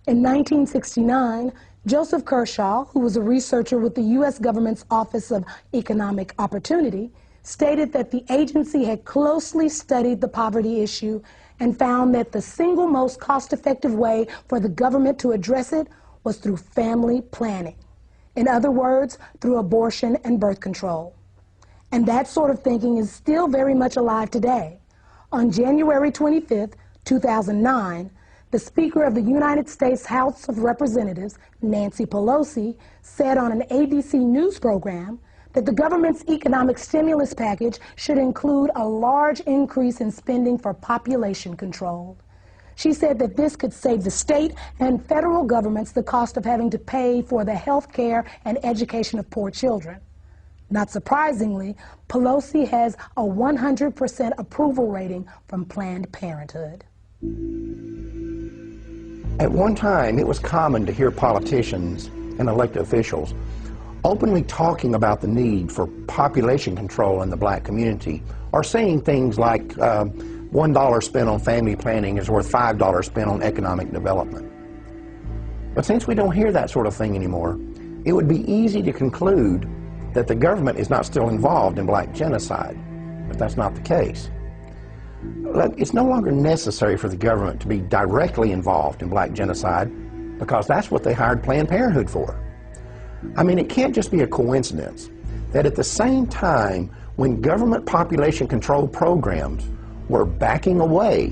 In 1969, Joseph Kershaw, who was a researcher with the U.S. government's Office of Economic Opportunity, stated that the agency had closely studied the poverty issue and found that the single most cost-effective way for the government to address it was through family planning. In other words, through abortion and birth control. And that sort of thinking is still very much alive today. On January 25th, 2009, the Speaker of the United States House of Representatives, Nancy Pelosi, said on an ABC News program that the government's economic stimulus package should include a large increase in spending for population control. She said that this could save the state and federal governments the cost of having to pay for the health care and education of poor children. Not surprisingly, Pelosi has a 100% approval rating from Planned Parenthood. At one time, it was common to hear politicians and elected officials openly talking about the need for population control in the black community, or saying things like $1 spent on family planning is worth $5 spent on economic development. But since we don't hear that sort of thing anymore, it would be easy to conclude that the government is not still involved in black genocide, but that's not the case. It's no longer necessary for the government to be directly involved in black genocide because that's what they hired Planned Parenthood for. I mean, it can't just be a coincidence that at the same time when government population control programs were backing away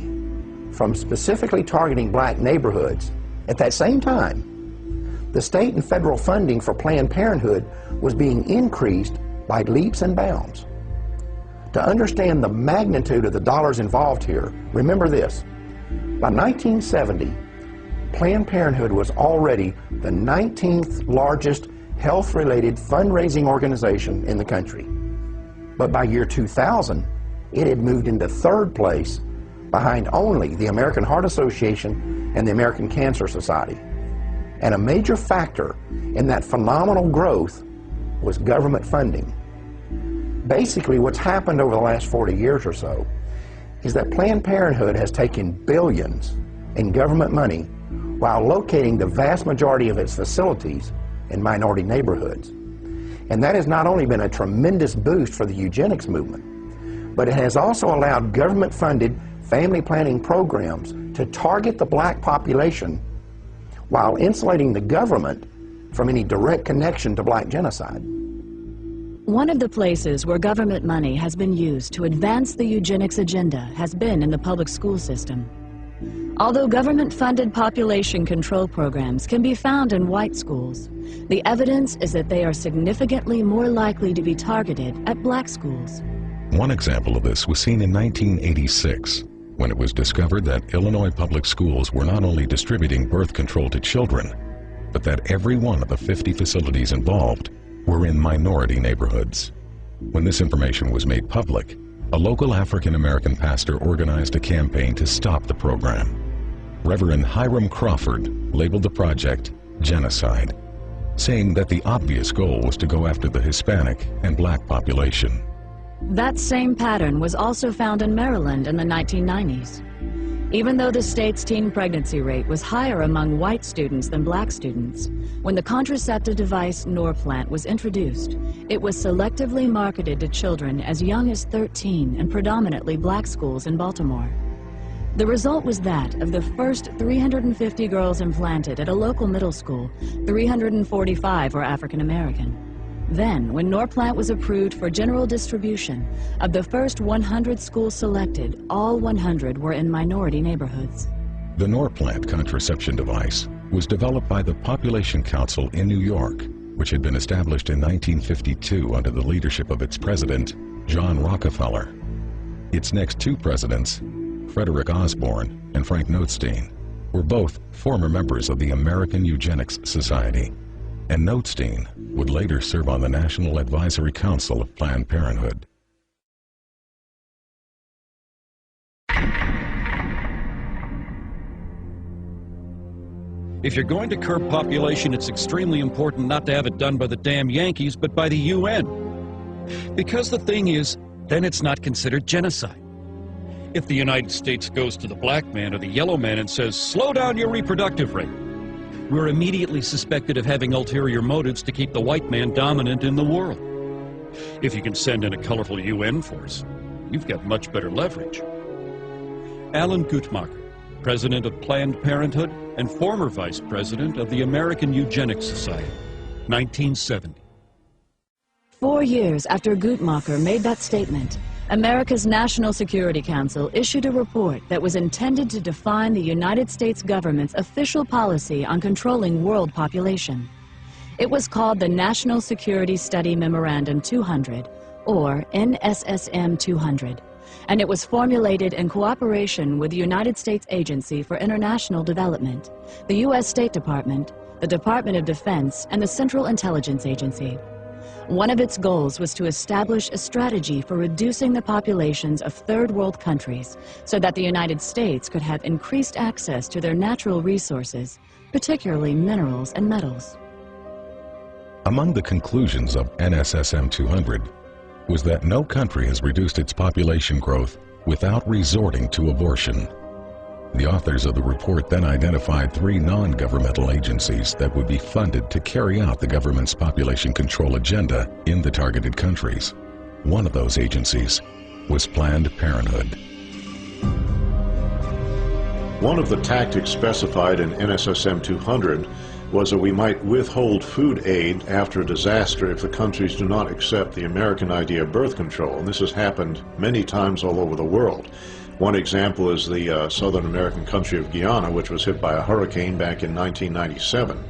from specifically targeting black neighborhoods, at that same time, the state and federal funding for Planned Parenthood was being increased by leaps and bounds. To understand the magnitude of the dollars involved here, remember this. By 1970, Planned Parenthood was already the 19th largest health-related fundraising organization in the country. But by year 2000, it had moved into third place behind only the American Heart Association and the American Cancer Society. And a major factor in that phenomenal growth was government funding. Basically, what's happened over the last 40 years or so is that Planned Parenthood has taken billions in government money while locating the vast majority of its facilities in minority neighborhoods. And that has not only been a tremendous boost for the eugenics movement, but it has also allowed government-funded family planning programs to target the black population while insulating the government from any direct connection to black genocide. One of the places where government money has been used to advance the eugenics agenda has been in the public school system. Although government-funded population control programs can be found in white schools, the evidence is that they are significantly more likely to be targeted at black schools. One example of this was seen in 1986, when it was discovered that Illinois public schools were not only distributing birth control to children, but that every one of the 50 facilities involved were in minority neighborhoods. When this information was made public, a local African American pastor organized a campaign to stop the program. Reverend Hiram Crawford labeled the project genocide, saying that the obvious goal was to go after the Hispanic and black population. That same pattern was also found in Maryland in the 1990s. Even though the state's teen pregnancy rate was higher among white students than black students, when the contraceptive device Norplant was introduced, it was selectively marketed to children as young as 13 in predominantly black schools in Baltimore. The result was that of the first 350 girls implanted at a local middle school, 345 were African American. Then, when Norplant was approved for general distribution, of the first 100 schools selected, all 100 were in minority neighborhoods. The Norplant contraception device was developed by the Population Council in New York, which had been established in 1952 under the leadership of its president, John Rockefeller. Its next two presidents, Frederick Osborne and Frank Notestein, were both former members of the American Eugenics Society, and Notestein would later serve on the National Advisory Council of Planned Parenthood. If you're going to curb population, it's extremely important not to have it done by the damn Yankees, but by the UN. Because the thing is, then it's not considered genocide. If the United States goes to the black man or the yellow man and says, slow down your reproductive rate, we're immediately suspected of having ulterior motives to keep the white man dominant in the world. If you can send in a colorful UN force, you've got much better leverage. Alan Guttmacher, president of Planned Parenthood and former vice president of the American Eugenics Society, 1970. 4 years after Guttmacher made that statement, America's National Security Council issued a report that was intended to define the United States government's official policy on controlling world population. It was called the National Security Study Memorandum 200, or NSSM 200, and it was formulated in cooperation with the United States Agency for International Development, the U.S. State Department, the Department of Defense, and the Central Intelligence Agency. One of its goals was to establish a strategy for reducing the populations of third world countries so that the United States could have increased access to their natural resources, particularly minerals and metals. Among the conclusions of NSSM 200 was that no country has reduced its population growth without resorting to abortion. The authors of the report then identified 3 non-governmental agencies that would be funded to carry out the government's population control agenda in the targeted countries. One of those agencies was Planned Parenthood. One of the tactics specified in NSSM 200 was that we might withhold food aid after a disaster if the countries do not accept the American idea of birth control. And this has happened many times all over the world. One example is the Southern American country of Guyana, which was hit by a hurricane back in 1997.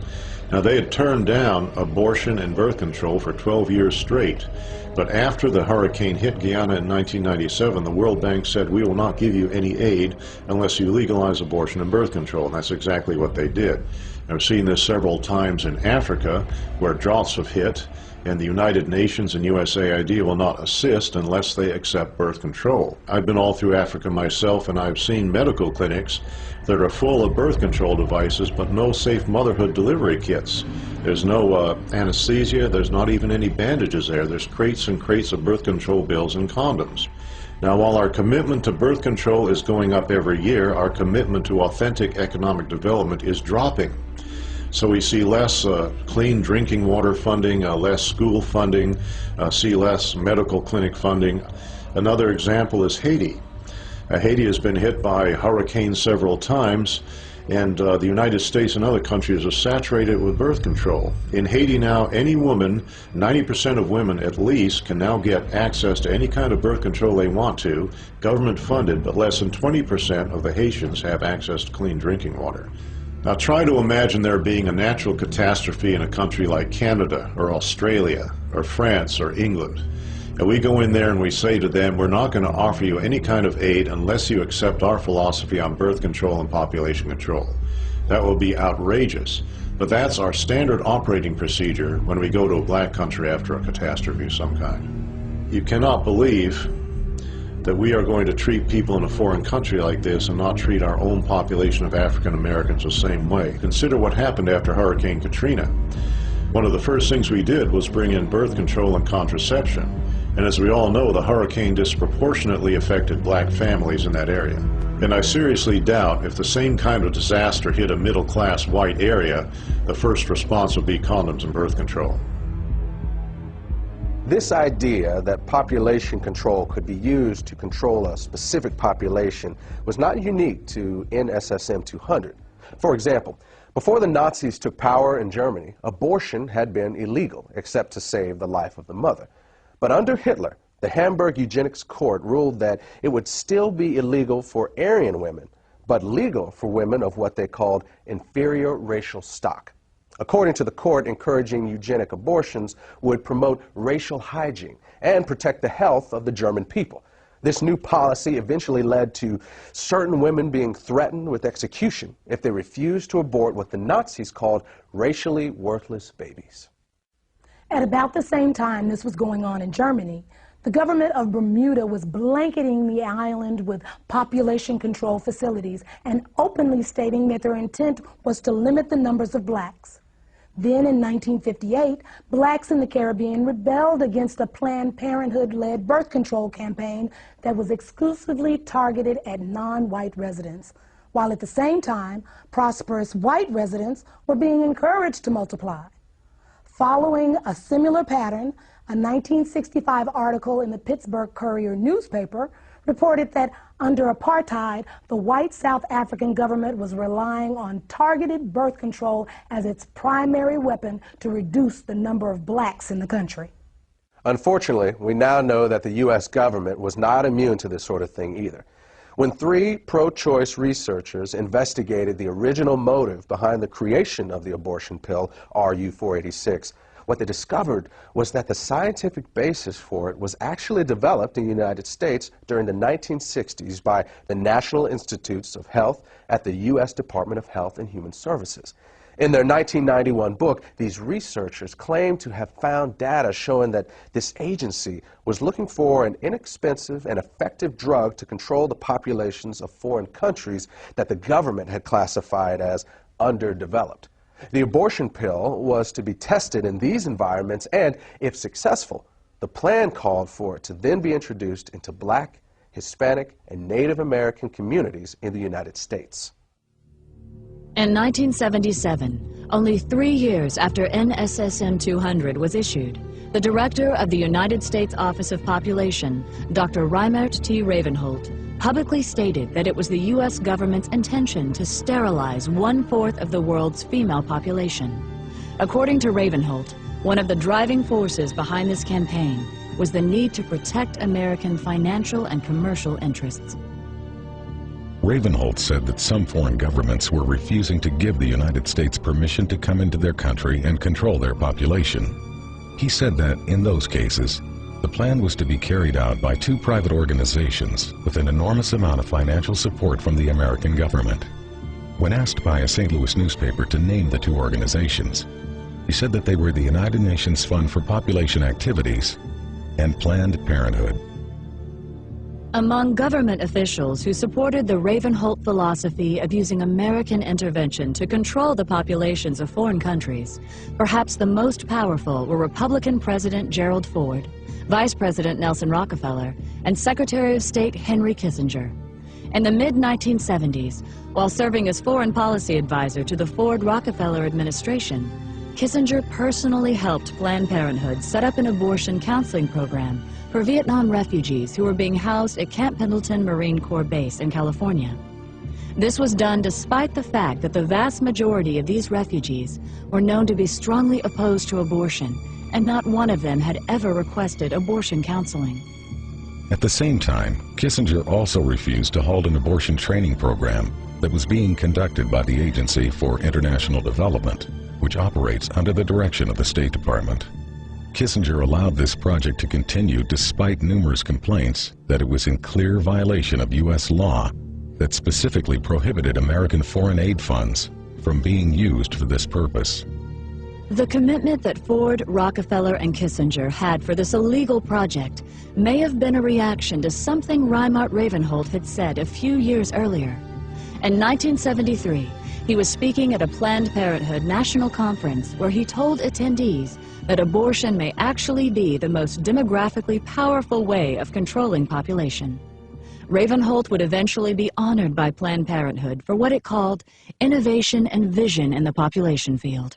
Now, they had turned down abortion and birth control for 12 years straight. But after the hurricane hit Guyana in 1997, the World Bank said, we will not give you any aid unless you legalize abortion and birth control. And that's exactly what they did. I've seen this several times in Africa, where droughts have hit, and the United Nations and USAID will not assist unless they accept birth control. I've been all through Africa myself, and I've seen medical clinics that are full of birth control devices, but no safe motherhood delivery kits. There's no anesthesia, there's not even any bandages there. There's crates and crates of birth control pills and condoms. Now, while our commitment to birth control is going up every year, our commitment to authentic economic development is dropping. So we see less clean drinking water funding, less school funding, see less medical clinic funding. Another example is Haiti. Haiti has been hit by hurricanes several times, and the United States and other countries are saturated with birth control. In Haiti now, any woman, 90% of women at least, can now get access to any kind of birth control they want to, government funded, but less than 20% of the Haitians have access to clean drinking water. Now try to imagine there being a natural catastrophe in a country like Canada or Australia or France or England. And we go in there and we say to them, we're not going to offer you any kind of aid unless you accept our philosophy on birth control and population control. That will be outrageous. But that's our standard operating procedure when we go to a black country after a catastrophe of some kind. You cannot believe that we are going to treat people in a foreign country like this and not treat our own population of African Americans the same way. Consider what happened after Hurricane Katrina. One of the first things we did was bring in birth control and contraception. And as we all know, the hurricane disproportionately affected black families in that area. And I seriously doubt if the same kind of disaster hit a middle-class white area, the first response would be condoms and birth control. This idea that population control could be used to control a specific population was not unique to NSSM 200. For example, before the Nazis took power in Germany, abortion had been illegal, except to save the life of the mother. But under Hitler, the Hamburg Eugenics Court ruled that it would still be illegal for Aryan women, but legal for women of what they called inferior racial stock. According to the court, encouraging eugenic abortions would promote racial hygiene and protect the health of the German people. This new policy eventually led to certain women being threatened with execution if they refused to abort what the Nazis called racially worthless babies. At about the same time this was going on in Germany, the government of Bermuda was blanketing the island with population control facilities and openly stating that their intent was to limit the numbers of blacks. Then in 1958, blacks in the Caribbean rebelled against a Planned Parenthood-led birth control campaign that was exclusively targeted at non-white residents, while at the same time, prosperous white residents were being encouraged to multiply. Following a similar pattern, a 1965 article in the Pittsburgh Courier newspaper reported that under apartheid, the white South African government was relying on targeted birth control as its primary weapon to reduce the number of blacks in the country. Unfortunately, we now know that the U.S. government was not immune to this sort of thing either. When 3 pro-choice researchers investigated the original motive behind the creation of the abortion pill, RU-486, what they discovered was that the scientific basis for it was actually developed in the United States during the 1960s by the National Institutes of Health at the U.S. Department of Health and Human Services. In their 1991 book, these researchers claimed to have found data showing that this agency was looking for an inexpensive and effective drug to control the populations of foreign countries that the government had classified as underdeveloped. The abortion pill was to be tested in these environments, and if successful, the plan called for it to then be introduced into black, Hispanic, and Native American communities in the United States. In 1977, only 3 years after NSSM 200 was issued, the director of the United States Office of Population, Dr. Reimert T. Ravenholt, publicly stated that it was the U.S. government's intention to sterilize 1/4 of the world's female population. According to Ravenholt, one of the driving forces behind this campaign was the need to protect American financial and commercial interests. Ravenholt said that some foreign governments were refusing to give the United States permission to come into their country and control their population. He said that, in those cases, the plan was to be carried out by 2 private organizations with an enormous amount of financial support from the American government. When asked by a St. Louis newspaper to name the 2 organizations, he said that they were the United Nations Fund for Population Activities and Planned Parenthood. Among government officials who supported the Ravenholt philosophy of using American intervention to control the populations of foreign countries, perhaps the most powerful were Republican President Gerald Ford, Vice President Nelson Rockefeller, and Secretary of State Henry Kissinger. In the mid-1970s, while serving as foreign policy advisor to the Ford-Rockefeller administration, Kissinger personally helped Planned Parenthood set up an abortion counseling program for Vietnam refugees who were being housed at Camp Pendleton Marine Corps Base in California. This was done despite the fact that the vast majority of these refugees were known to be strongly opposed to abortion, and not one of them had ever requested abortion counseling. At the same time, Kissinger also refused to hold an abortion training program that was being conducted by the Agency for International Development, which operates under the direction of the State Department. Kissinger allowed this project to continue despite numerous complaints that it was in clear violation of U.S. law that specifically prohibited American foreign aid funds from being used for this purpose. The commitment that Ford, Rockefeller, and Kissinger had for this illegal project may have been a reaction to something Reimert Ravenholt had said a few years earlier. In 1973, he was speaking at a Planned Parenthood national conference where he told attendees that abortion may actually be the most demographically powerful way of controlling population. Ravenholt would eventually be honored by Planned Parenthood for what it called innovation and vision in the population field.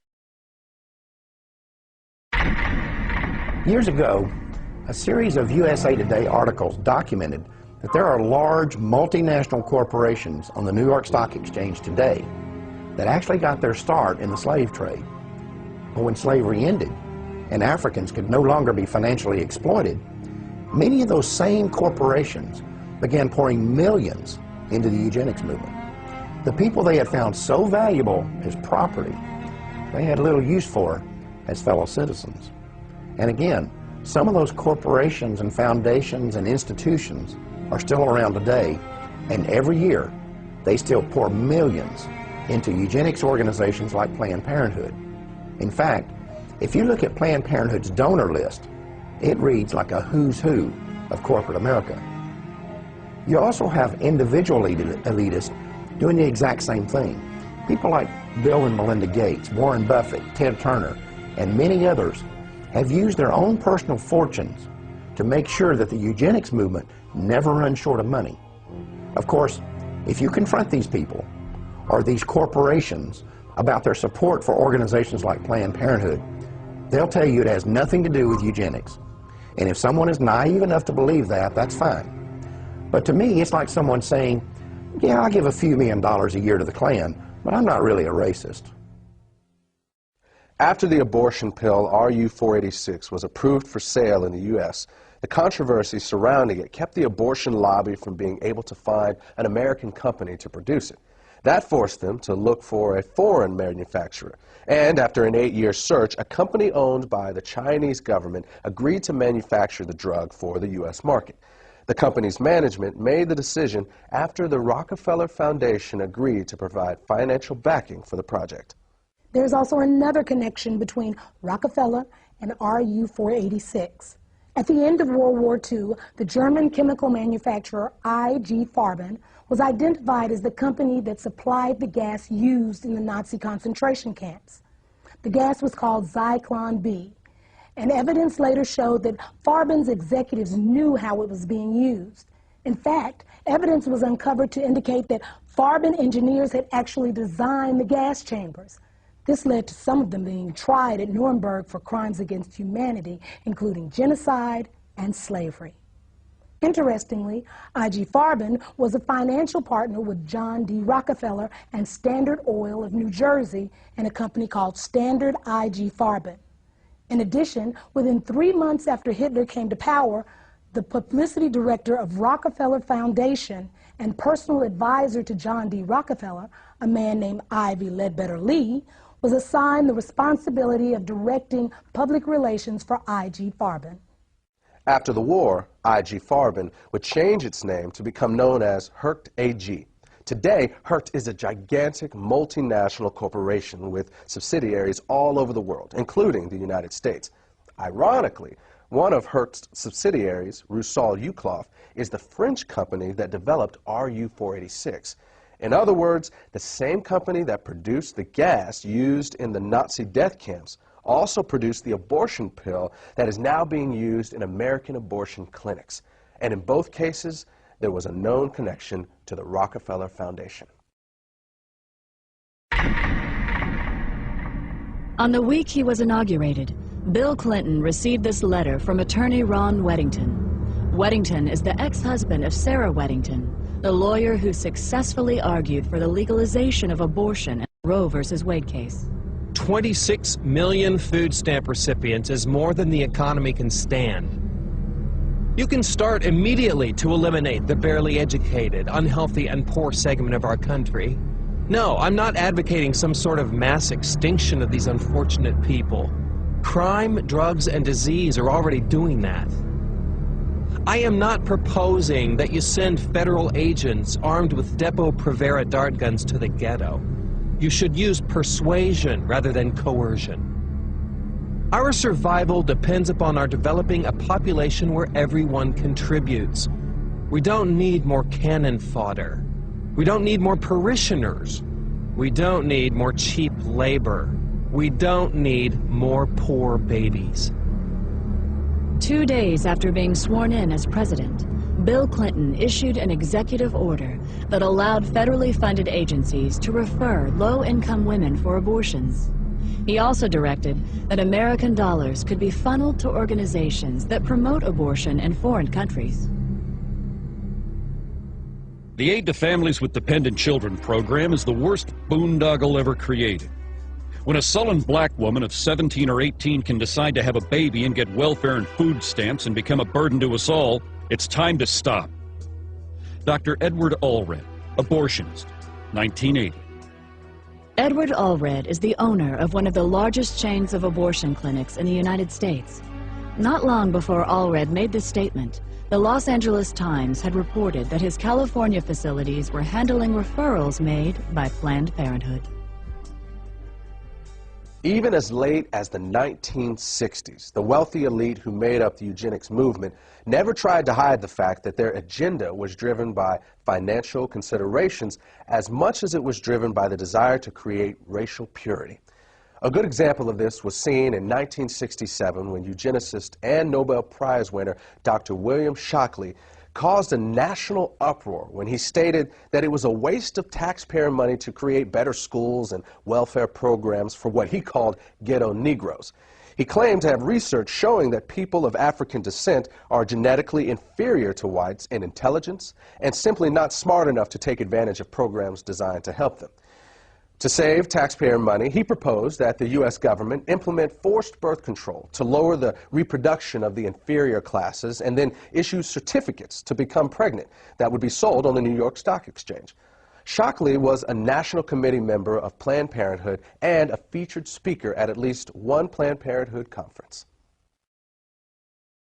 Years ago, a series of USA Today articles documented that there are large multinational corporations on the New York Stock Exchange today that actually got their start in the slave trade. But when slavery ended and Africans could no longer be financially exploited, many of those same corporations began pouring millions into the eugenics movement. The people they had found so valuable as property, they had little use for as fellow citizens. And again, some of those corporations and foundations and institutions are still around today, and every year they still pour millions into eugenics organizations like Planned Parenthood. In fact, if you look at Planned Parenthood's donor list, it reads like a who's who of corporate America. You also have individual elitists doing the exact same thing. People like Bill and Melinda Gates, Warren Buffett, Ted Turner, and many others have used their own personal fortunes to make sure that the eugenics movement never runs short of money. Of course, if you confront these people or these corporations about their support for organizations like Planned Parenthood, they'll tell you it has nothing to do with eugenics. And if someone is naive enough to believe that, that's fine. But to me, it's like someone saying, yeah, I'll give a few $1 million a year to the Klan, but I'm not really a racist. After the abortion pill RU-486 was approved for sale in the U.S., the controversy surrounding it kept the abortion lobby from being able to find an American company to produce it. That forced them to look for a foreign manufacturer. And after an 8-year search, a company owned by the Chinese government agreed to manufacture the drug for the U.S. market. The company's management made the decision after the Rockefeller Foundation agreed to provide financial backing for the project. There's also another connection between Rockefeller and RU-486. At the end of World War II, the German chemical manufacturer IG Farben was identified as the company that supplied the gas used in the Nazi concentration camps. The gas was called Zyklon B, and evidence later showed that Farben's executives knew how it was being used. In fact, evidence was uncovered to indicate that Farben engineers had actually designed the gas chambers. This led to some of them being tried at Nuremberg for crimes against humanity, including genocide and slavery. Interestingly, IG Farben was a financial partner with John D. Rockefeller and Standard Oil of New Jersey in a company called Standard IG Farben. In addition, within 3 months after Hitler came to power, the publicity director of Rockefeller Foundation and personal advisor to John D. Rockefeller, a man named Ivy Ledbetter Lee, was assigned the responsibility of directing public relations for IG Farben. After the war, IG Farben would change its name to become known as Hercht AG. Today, Hercht is a gigantic multinational corporation with subsidiaries all over the world, including the United States. Ironically, one of Hercht's subsidiaries, Rusal Yuklov, is the French company that developed RU-486. In other words, the same company that produced the gas used in the Nazi death camps also produced the abortion pill that is now being used in American abortion clinics. And in both cases, there was a known connection to the Rockefeller Foundation. On the week he was inaugurated, Bill Clinton received this letter from attorney Ron Weddington. Weddington is the ex-husband of Sarah Weddington, the lawyer who successfully argued for the legalization of abortion in the Roe v. Wade case. 26 million food stamp recipients is more than the economy can stand. You can start immediately to eliminate the barely educated, unhealthy, and poor segment of our country. No, I'm not advocating some sort of mass extinction of these unfortunate people. Crime, drugs, and disease are already doing that. I am not proposing that you send federal agents armed with Depo-Provera dart guns to the ghetto. You should use persuasion rather than coercion. Our survival depends upon our developing a population where everyone contributes. We don't need more cannon fodder. We don't need more parishioners. We don't need more cheap labor. We don't need more poor babies. 2 days after being sworn in as president, Bill Clinton issued an executive order that allowed federally funded agencies to refer low-income women for abortions. He also directed that American dollars could be funneled to organizations that promote abortion in foreign countries. The Aid to Families with Dependent Children program is the worst boondoggle ever created. When a sullen black woman of 17 or 18 can decide to have a baby and get welfare and food stamps and become a burden to us all, it's time to stop. Dr. Edward Allred, abortionist, 1980. Edward Allred is the owner of one of the largest chains of abortion clinics in the United States. Not long before Allred made this statement, the Los Angeles Times had reported that his California facilities were handling referrals made by Planned Parenthood. Even as late as the 1960s, the wealthy elite who made up the eugenics movement never tried to hide the fact that their agenda was driven by financial considerations as much as it was driven by the desire to create racial purity. A good example of this was seen in 1967 when eugenicist and Nobel Prize winner Dr. William Shockley caused a national uproar when he stated that it was a waste of taxpayer money to create better schools and welfare programs for what he called ghetto Negroes. He claimed to have research showing that people of African descent are genetically inferior to whites in intelligence and simply not smart enough to take advantage of programs designed to help them. To save taxpayer money, he proposed that the U.S. government implement forced birth control to lower the reproduction of the inferior classes and then issue certificates to become pregnant that would be sold on the New York Stock Exchange. Shockley was a National Committee member of Planned Parenthood and a featured speaker at least one Planned Parenthood conference.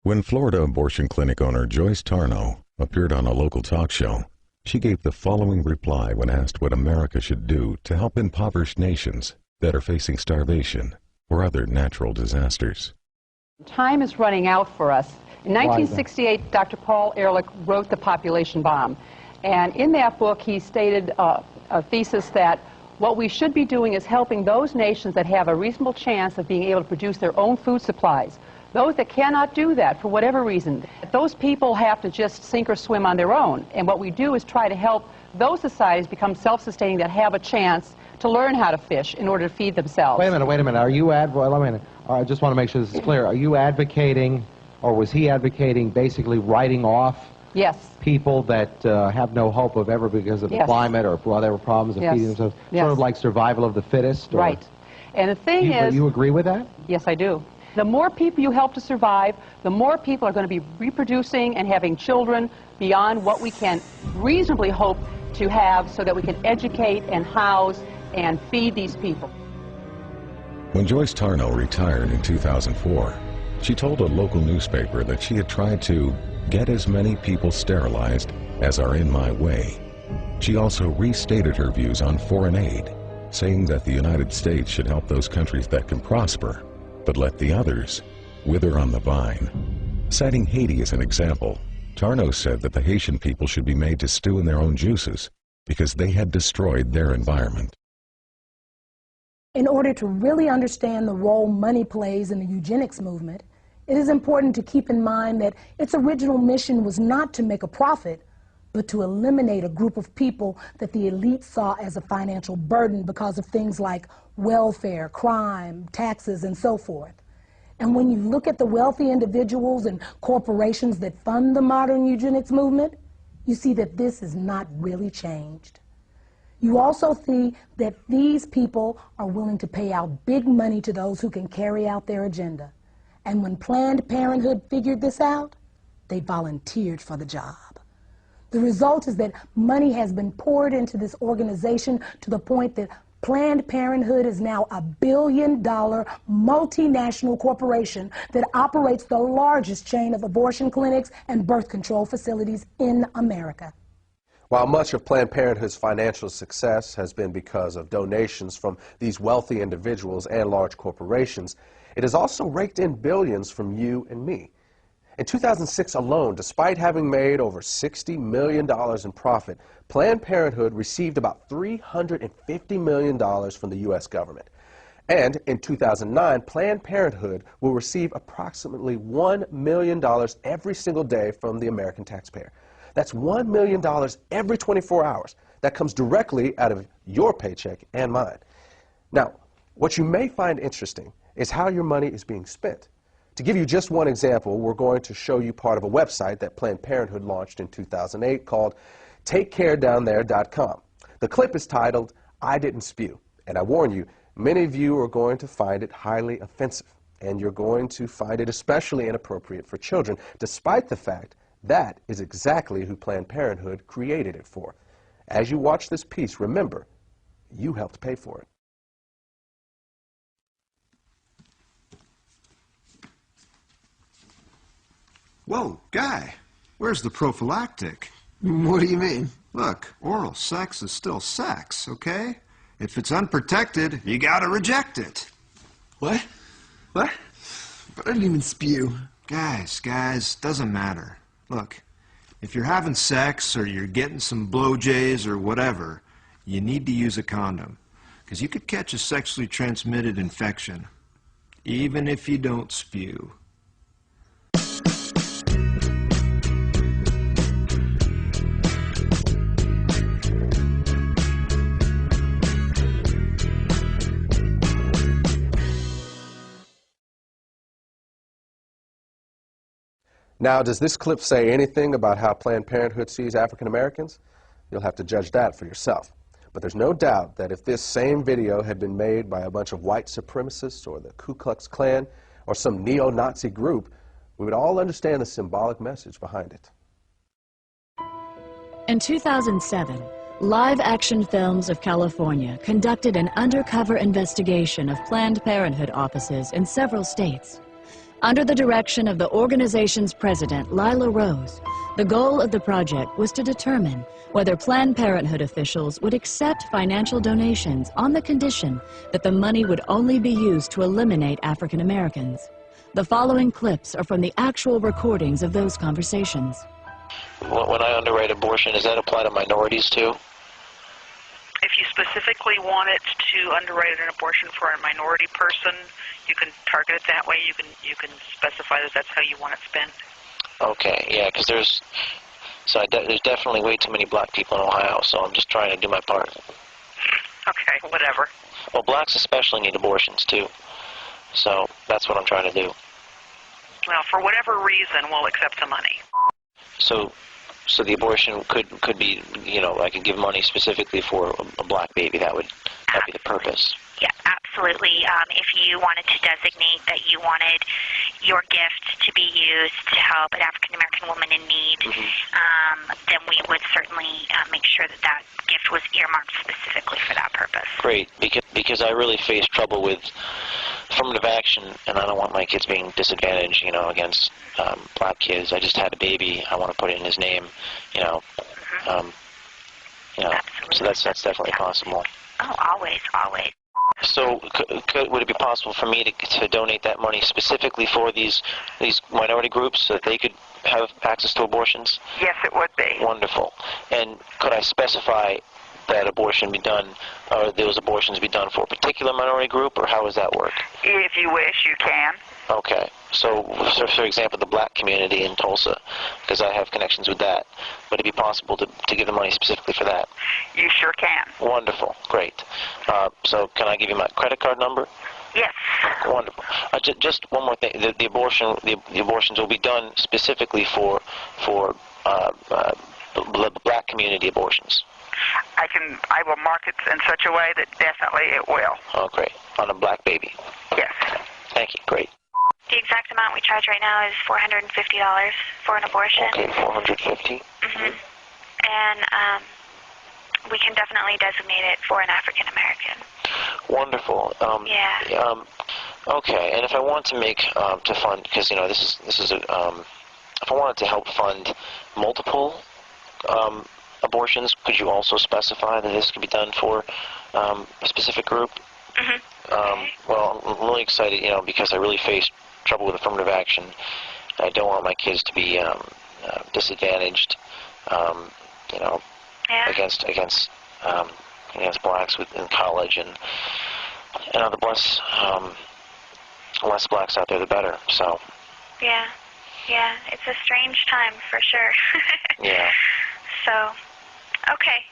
When Florida abortion clinic owner Joyce Tarnow appeared on a local talk show, she gave the following reply when asked what America should do to help impoverished nations that are facing starvation or other natural disasters. Time is running out for us. In 1968, Dr. Paul Ehrlich wrote The Population Bomb. And in that book, he stated a thesis that what we should be doing is helping those nations that have a reasonable chance of being able to produce their own food supplies. Those that cannot do that, for whatever reason, those people have to just sink or swim on their own. And what we do is try to help those societies become self-sustaining that have a chance to learn how to fish in order to feed themselves. Wait a minute. Are you I just want to make sure this is clear. Are you advocating, or was he advocating, basically writing off people that have no hope of ever because of the climate or whatever problems of feeding themselves? Sort of like survival of the fittest? Or? Right. And the thing is... You agree with that? Yes, I do. The more people you help to survive, the more people are going to be reproducing and having children beyond what we can reasonably hope to have so that we can educate and house and feed these people. When Joyce Tarnow retired in 2004, she told a local newspaper that she had tried to get as many people sterilized as are in my way. She also restated her views on foreign aid, saying that the United States should help those countries that can prosper, but let the others wither on the vine. Citing Haiti as an example, Tarnow said that the Haitian people should be made to stew in their own juices because they had destroyed their environment. In order to really understand the role money plays in the eugenics movement, it is important to keep in mind that its original mission was not to make a profit, but to eliminate a group of people that the elite saw as a financial burden because of things like welfare, crime, taxes, and so forth. And when you look at the wealthy individuals and corporations that fund the modern eugenics movement, you see that this has not really changed. You also see that these people are willing to pay out big money to those who can carry out their agenda. And when Planned Parenthood figured this out, they volunteered for the job. The result is that money has been poured into this organization to the point that Planned Parenthood is now a billion-dollar multinational corporation that operates the largest chain of abortion clinics and birth control facilities in America. While much of Planned Parenthood's financial success has been because of donations from these wealthy individuals and large corporations, it has also raked in billions from you and me. In 2006 alone, despite having made over $60 million in profit, Planned Parenthood received about $350 million from the U.S. government. And in 2009, Planned Parenthood will receive approximately $1 million every single day from the American taxpayer. That's $1 million every 24 hours. That comes directly out of your paycheck and mine. Now, what you may find interesting is how your money is being spent. To give you just one example, we're going to show you part of a website that Planned Parenthood launched in 2008 called TakeCareDownThere.com. The clip is titled, "I Didn't Spew," and I warn you, many of you are going to find it highly offensive, and you're going to find it especially inappropriate for children, despite the fact that is exactly who Planned Parenthood created it for. As you watch this piece, remember, you helped pay for it. Whoa, guy, where's the prophylactic? What do you mean? Look, oral sex is still sex, okay? If it's unprotected, you gotta reject it. What? What? But I didn't even spew. Guys, doesn't matter. Look, if you're having sex or you're getting some blowjays or whatever, you need to use a condom, because you could catch a sexually transmitted infection, even if you don't spew. Now, does this clip say anything about how Planned Parenthood sees African Americans? You'll have to judge that for yourself. But there's no doubt that if this same video had been made by a bunch of white supremacists or the Ku Klux Klan or some neo-Nazi group, we would all understand the symbolic message behind it. In 2007, Live Action Films of California conducted an undercover investigation of Planned Parenthood offices in several states. Under the direction of the organization's president, Lila Rose, the goal of the project was to determine whether Planned Parenthood officials would accept financial donations on the condition that the money would only be used to eliminate African Americans. The following clips are from the actual recordings of those conversations. When I underwrite abortion, does that apply to minorities too? If you specifically want it to underwrite an abortion for a minority person, you can target it that way. You can specify that that's how you want it spent. Okay, yeah, because there's definitely way too many black people in Ohio, so I'm just trying to do my part. Okay, whatever. Well, blacks especially need abortions too, so that's what I'm trying to do. Well, for whatever reason, we'll accept the money. So the abortion could be, you know, I could give money specifically for a black baby. That'd be the purpose. Yeah, absolutely. If you wanted to designate that you wanted your gift to be used to help an African American woman in need, then we would certainly make sure that that gift was earmarked specifically for that purpose. Great, because I really face trouble with affirmative action, and I don't want my kids being disadvantaged, you know, against black kids. I just had a baby. I want to put it in his name, you know. You know, so that's definitely possible. Oh, always. So, would it be possible for me to donate that money specifically for these minority groups so that they could have access to abortions? Yes, it would be. Wonderful. And could I specify that abortion be done, or those abortions be done for a particular minority group, or how does that work? If you wish, you can. Okay. So for example, the black community in Tulsa, because I have connections with that, would it be possible to give the money specifically for that? You sure can. Wonderful. Great. So can I give you my credit card number? Yes. Wonderful. Just one more thing. The abortions will be done specifically for the black community abortions. I will mark it in such a way that definitely it will. Oh, great. On a black baby. Yes. Thank you. Great. The exact amount we charge right now is $450 for an abortion. Okay, $450. And we can definitely designate it for an African American. Wonderful. Yeah. Okay, and if I want to make to fund, because you know this is a, if I wanted to help fund multiple abortions, could you also specify that this could be done for a specific group? Well, I'm really excited, you know, because I really face trouble with affirmative action. I don't want my kids to be disadvantaged, you know, against blacks in college, and the less blacks out there, the better. So. Yeah, it's a strange time for sure. Yeah. So, okay.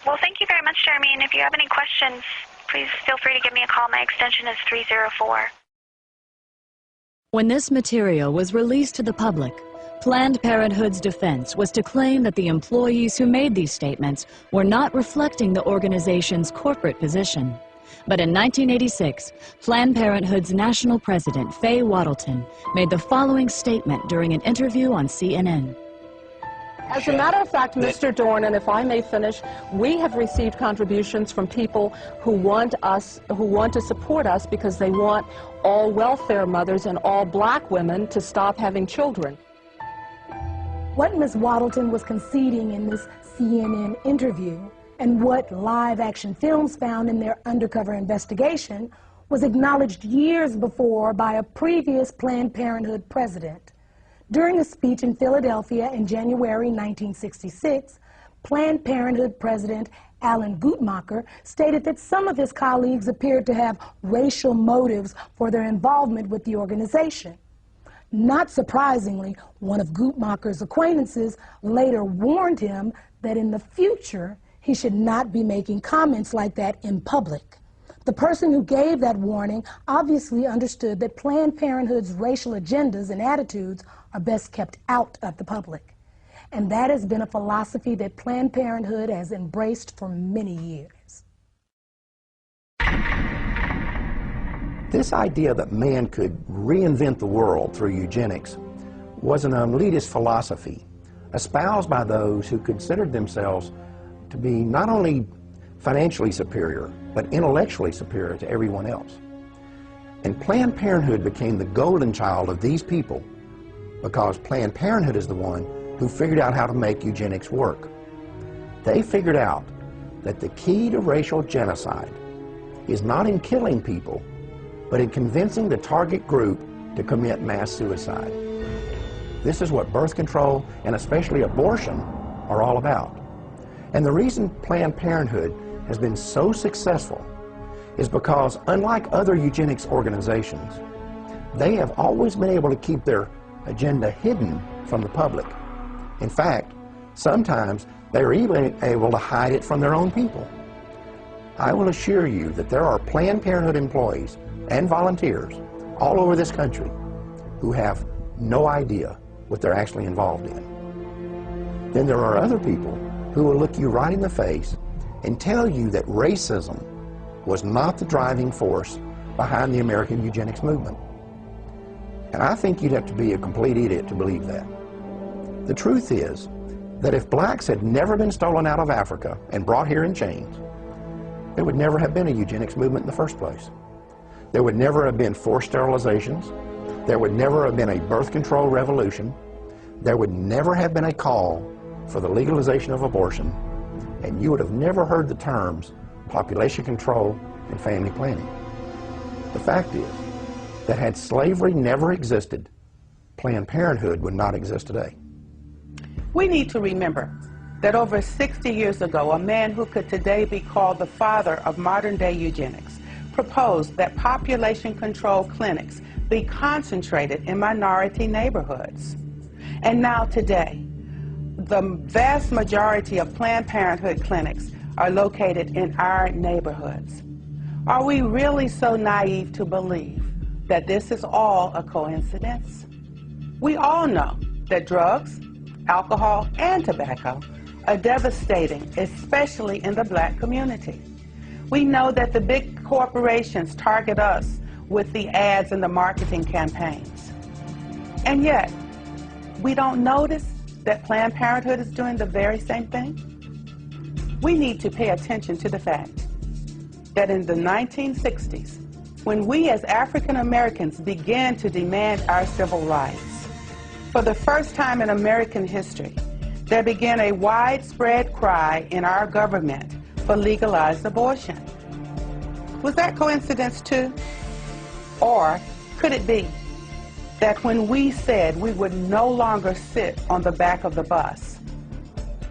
Well, thank you very much, Jeremy. And if you have any questions, please feel free to give me a call. My extension is 304. When this material was released to the public, Planned Parenthood's defense was to claim that the employees who made these statements were not reflecting the organization's corporate position. But in 1986, Planned Parenthood's national president, Faye Wattleton, made the following statement during an interview on CNN. As a matter of fact, Mr. Dorn, and if I may finish, we have received contributions from people who want to support us because they want all welfare mothers and all black women to stop having children. What Ms. Wattleton was conceding in this CNN interview and what live-action films found in their undercover investigation was acknowledged years before by a previous Planned Parenthood president. During a speech in Philadelphia in January 1966, Planned Parenthood President Alan Guttmacher stated that some of his colleagues appeared to have racial motives for their involvement with the organization. Not surprisingly, one of Guttmacher's acquaintances later warned him that in the future, he should not be making comments like that in public. The person who gave that warning obviously understood that Planned Parenthood's racial agendas and attitudes are best kept out of the public. And that has been a philosophy that Planned Parenthood has embraced for many years. This idea that man could reinvent the world through eugenics was an elitist philosophy espoused by those who considered themselves to be not only financially superior, but intellectually superior to everyone else. And Planned Parenthood became the golden child of these people because Planned Parenthood is the one who figured out how to make eugenics work. They figured out that the key to racial genocide is not in killing people, but in convincing the target group to commit mass suicide. This is what birth control, and especially abortion, are all about. And the reason Planned Parenthood has been so successful is because, unlike other eugenics organizations, they have always been able to keep their agenda hidden from the public. In fact, sometimes they are even able to hide it from their own people. I will assure you that there are Planned Parenthood employees and volunteers all over this country who have no idea what they're actually involved in. Then there are other people who will look you right in the face and tell you that racism was not the driving force behind the American eugenics movement. And I think you'd have to be a complete idiot to believe that. The truth is that if blacks had never been stolen out of Africa and brought here in chains, there would never have been a eugenics movement in the first place. There would never have been forced sterilizations. There would never have been a birth control revolution. There would never have been a call for the legalization of abortion, and you would have never heard the terms population control and family planning. The fact is that had slavery never existed, Planned Parenthood would not exist today. We need to remember that over 60 years ago, a man who could today be called the father of modern-day eugenics proposed that population control clinics be concentrated in minority neighborhoods. And now today, the vast majority of Planned Parenthood clinics are located in our neighborhoods. Are we really so naive to believe that this is all a coincidence? We all know that drugs, alcohol, and tobacco are devastating, especially in the black community. We know that the big corporations target us with the ads and the marketing campaigns. And yet, we don't notice that Planned Parenthood is doing the very same thing? we need to pay attention to the fact that in the 1960s, when we as African Americans began to demand our civil rights, for the first time in American history, there began a widespread cry in our government for legalized abortion. Was that coincidence too? Or could it be that when we said we would no longer sit on the back of the bus,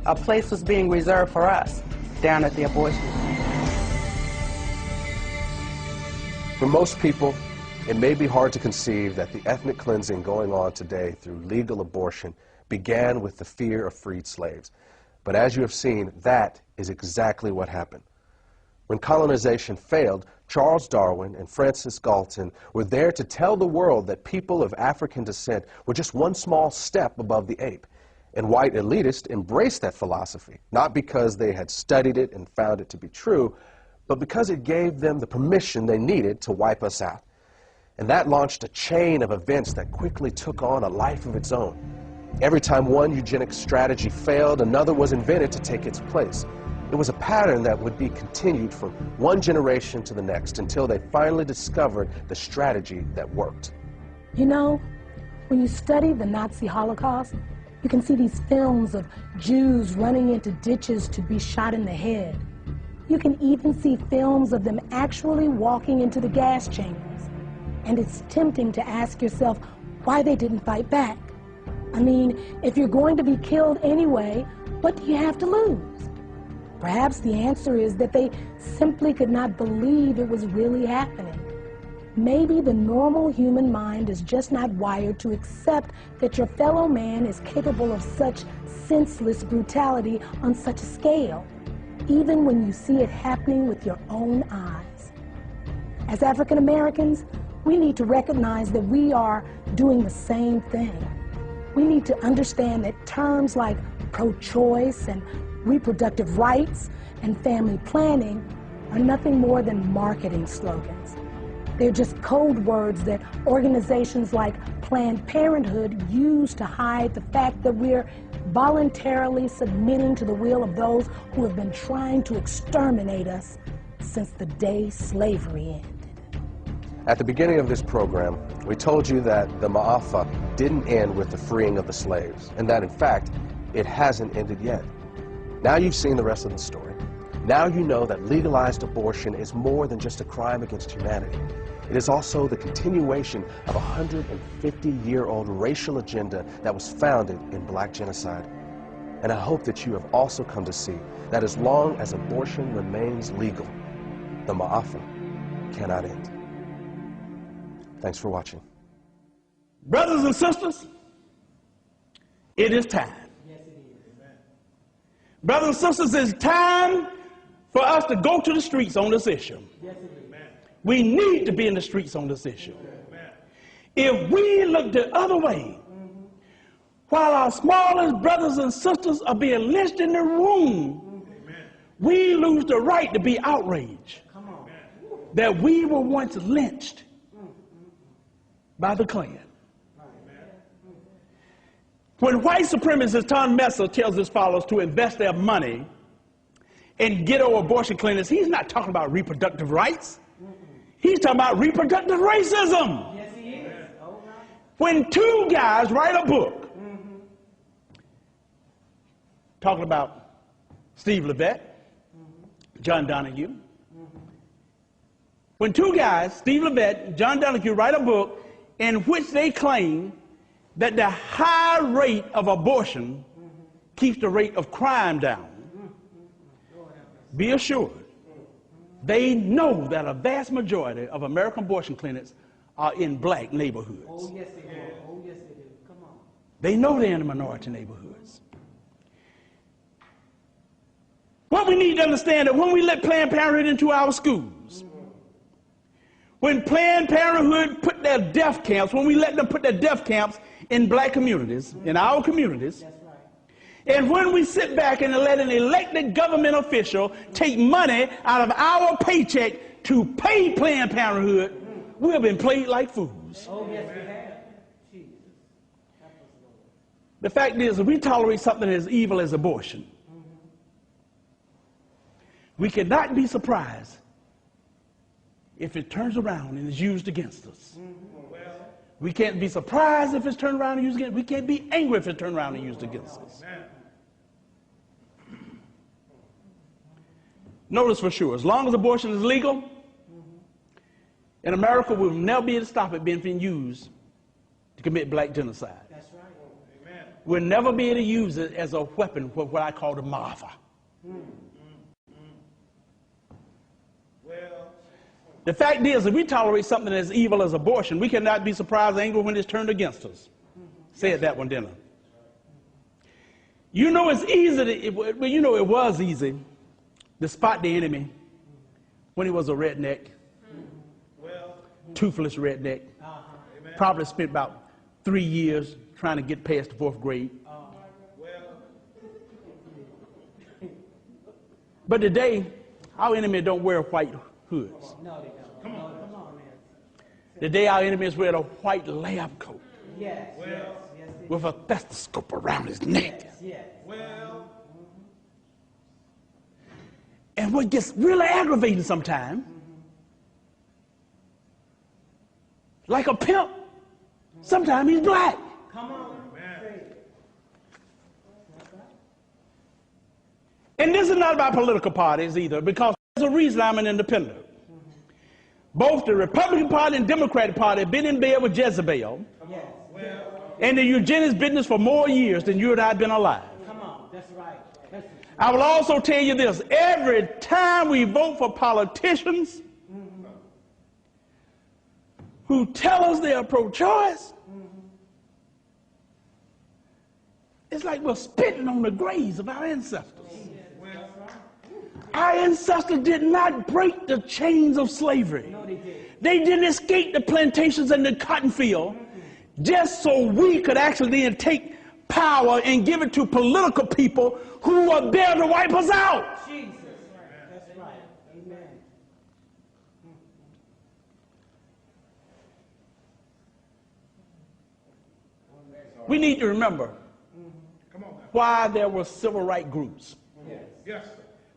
a place was being reserved for us down at the abortion clinic? For most people, it may be hard to conceive that the ethnic cleansing going on today through legal abortion began with the fear of freed slaves. But as you have seen, that is exactly what happened. When colonization failed, Charles Darwin and Francis Galton were there to tell the world that people of African descent were just one small step above the ape. And white elitists embraced that philosophy, not because they had studied it and found it to be true, but because it gave them the permission they needed to wipe us out. And that launched a chain of events that quickly took on a life of its own. Every time one eugenics strategy failed, another was invented to take its place. It was a pattern that would be continued from one generation to the next until they finally discovered the strategy that worked. You know, when you study the Nazi Holocaust, you can see these films of Jews running into ditches to be shot in the head. You can even see films of them actually walking into the gas chambers. And it's tempting to ask yourself why they didn't fight back. I mean, if you're going to be killed anyway, what do you have to lose? Perhaps the answer is that they simply could not believe it was really happening. Maybe the normal human mind is just not wired to accept that your fellow man is capable of such senseless brutality on such a scale, even when you see it happening with your own eyes. As African Americans, we need to recognize that we are doing the same thing. We need to understand that terms like pro-choice and reproductive rights and family planning are nothing more than marketing slogans. They're just code words that organizations like Planned Parenthood use to hide the fact that we're voluntarily submitting to the will of those who have been trying to exterminate us since the day slavery ended. At the beginning of this program, we told you that the Maafa didn't end with the freeing of the slaves, and that in fact, it hasn't ended yet. Now you've seen the rest of the story. Now you know that legalized abortion is more than just a crime against humanity. It is also the continuation of a 150-year-old racial agenda that was founded in black genocide. And I hope that you have also come to see that as long as abortion remains legal, the Maafa cannot end. Thanks for watching. Brothers and sisters, it is time. Yes, it is. Brothers and sisters, it's time for us to go to the streets on this issue. Yes, it is. We need to be in the streets on this issue. If we look the other way, while our smallest brothers and sisters are being lynched in the room, we lose the right to be outraged that we were once lynched by the Klan. When white supremacist Tom Messer tells his followers to invest their money in ghetto abortion clinics, he's not talking about reproductive rights. He's talking about reproductive racism. Yes, he is. When two guys write a book talking about Steve Levette, John Donahue, when two guys, Steve Levette and John Donahue, write a book in which they claim that the high rate of abortion keeps the rate of crime down, be assured they know that a vast majority of American abortion clinics are in black neighborhoods. Oh, yes, they do. Oh, yes, they do. Come on. They know they're in the minority neighborhoods. What we need to understand is when we let Planned Parenthood into our schools, when Planned Parenthood put their death camps, when we let them put their death camps in black communities, in our communities, and when we sit back and let an elected government official take money out of our paycheck to pay Planned Parenthood, we have been played like fools. Oh, yes, we have. Jesus. The fact is, if we tolerate something as evil as abortion, We cannot be surprised if it turns around and is used against us. We can't be surprised if it's turned around and used against us. We can't be angry if it's turned around and used against us. Notice for sure, as long as abortion is legal, in America, we'll never be able to stop it being used to commit black genocide. That's right. Amen. We'll never be able to use it as a weapon for what I call the Maafa. The fact is, if we tolerate something as evil as abortion, we cannot be surprised or angry when it's turned against us. Said that one, didn't I? You know it's easy, it was easy to spot the enemy when he was a redneck, toothless redneck. Probably spent about 3 years trying to get past the 4th grade. But today, our enemy don't wear white hoods. No, they don't. Come on, man. Today, our enemies wear a white lab coat. Yes, yes, with a stethoscope around his neck. yes. And what gets really aggravating sometimes, like a pimp, sometimes he's black. Come on. And this is not about political parties either, because there's a reason I'm an independent. Both the Republican Party and Democratic Party have been in bed with Jezebel and the eugenics business for more years than you and I have been alive. Come on, that's right. I will also tell you this, every time we vote for politicians who tell us they are pro-choice, it's like we're spitting on the graves of our ancestors. Our ancestors did not break the chains of slavery. No, they did. They didn't escape the plantations and the cotton field just so we could actually then take power and give it to political people who are there to wipe us out. Jesus. That's right. Amen. We need to remember why there were civil rights groups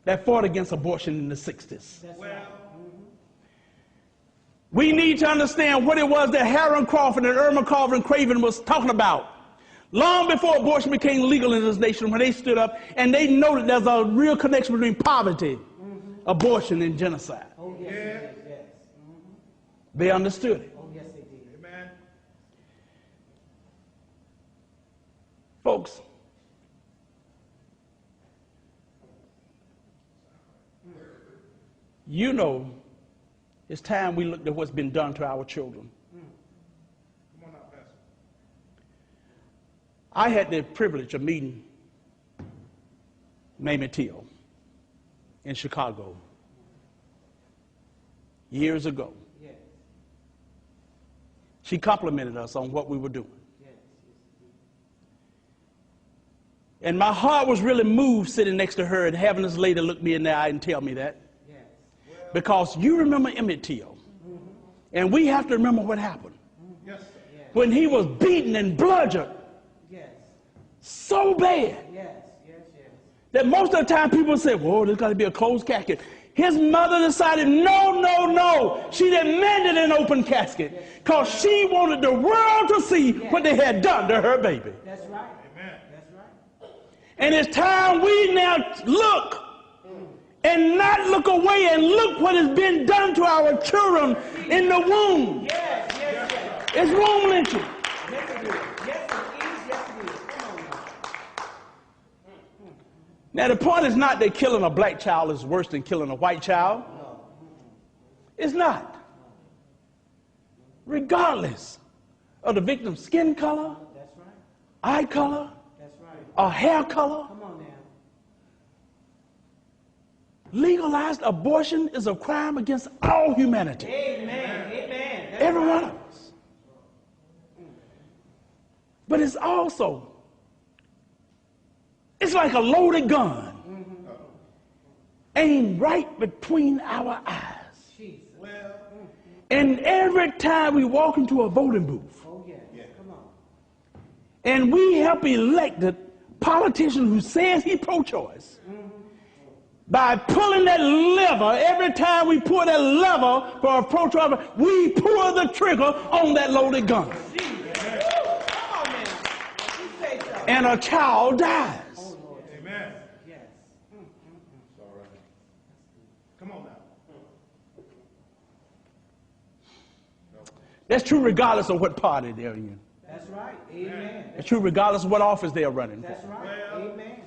that fought against abortion in the 60s. We need to understand what it was that Harold Crawford and Irma Carver and Craven was talking about long before abortion became legal in this nation, when they stood up and they noted there's a real connection between poverty, abortion, and genocide. Oh, yes. They understood it. Oh, yes, they did. Amen. Folks, you know, it's time we looked at what's been done to our children. Come on now, Pastor. I had the privilege of meeting Mamie Till in Chicago years ago. Yes. She complimented us on what we were doing. Yes. And my heart was really moved sitting next to her and having this lady look me in the eye and tell me that. Because you remember Emmett Till, and we have to remember what happened. Yes. When he was beaten and bludgeoned so bad that most of the time people say, whoa, there's got to be a closed casket. His mother decided, no. She demanded an open casket because she wanted the world to see what they had done to her baby. That's right. Amen. That's right. And it's time we now look and not look away and look what has been done to our children in the womb. Yes. It's womb lynching. Yes, it is. Yes, it is. Come on Now, the point is not that killing a black child is worse than killing a white child. It's not. Regardless of the victim's skin color, eye color, or hair color, Come on now. legalized abortion is a crime against all humanity. Amen. That's Every right. one of us. But it's also, it's like a loaded gun aimed right between our eyes. Jesus. And every time we walk into a voting booth, Oh, yes. Come on. and we help elected politician who says he's pro-choice, By pulling that lever, every time we pull that lever for a pro-trooper, we pull the trigger on that loaded gun. And a child dies. Amen. Yes. Come on now. That's true regardless of what party they're in. That's right. Amen. It's true regardless of what office they're running for. That's right. Amen.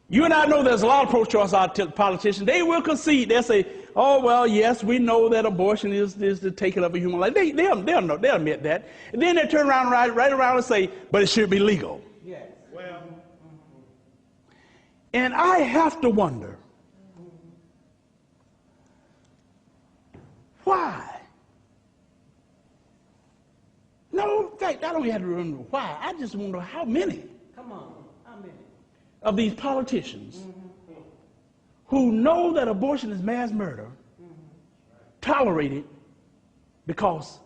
You and I know there's a lot of pro-choice politicians. They will concede. They'll say, oh, well, yes, we know that abortion is the taking of a human life. They'll admit that. And then they turn around right around and say, but it should be legal. Yes. Well. And I have to wonder, why? No, in fact, I don't have to remember why. I just wonder how many. Come on. How many? Of these politicians who know that abortion is mass murder tolerate it because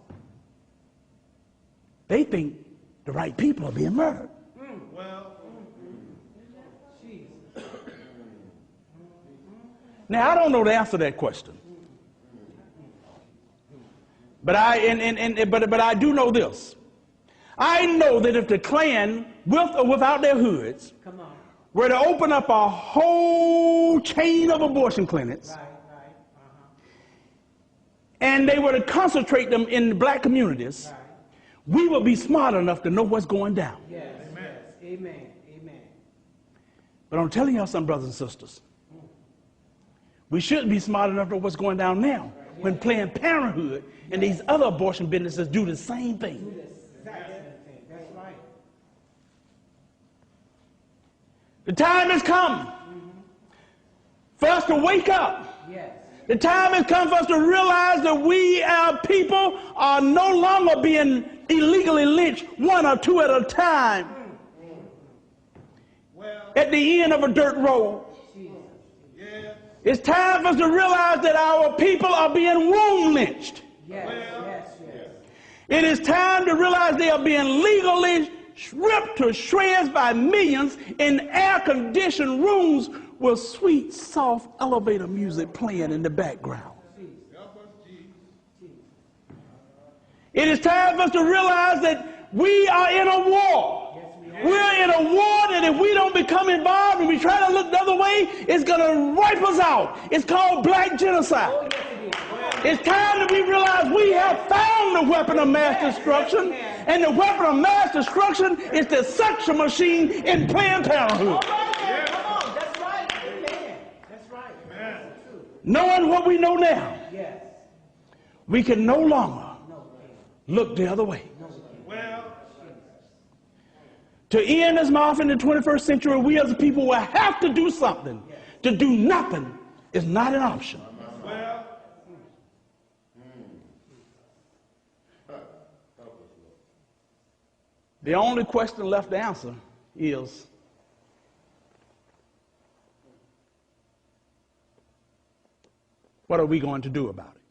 they think the right people are being murdered. Now, I don't know the answer to that question. But I do know this. I know that if the Klan, with or without their hoods, were to open up a whole chain of abortion clinics, and they were to concentrate them in the black communities, we would be smart enough to know what's going down. Yes. Amen. Amen. Amen. But I'm telling y'all, some brothers and sisters, we shouldn't be smart enough to know what's going down now when Planned Parenthood and these other abortion businesses do the same thing. That's right. The time has come for us to wake up. Yes. The time has come for us to realize that we, our people, are no longer being illegally lynched one or two at a time at the end of a dirt road. It's time for us to realize that our people are being womb lynched. It is time to realize they are being legally ripped to shreds by millions in air-conditioned rooms with sweet, soft elevator music playing in the background. It is time for us to realize that we are in a war. We're in a war that if we don't become involved and we try to look the other way, it's going to wipe us out. It's called black genocide. It's time that we realize we have found the weapon of mass destruction, and the weapon of mass destruction is the suction machine in Planned Parenthood. That's right. Amen. That's right. Knowing what we know now, we can no longer look the other way. To end this Maafa in the 21st century, we as a people will have to do something. To do nothing is not an option. The only question left to answer is, what are we going to do about it?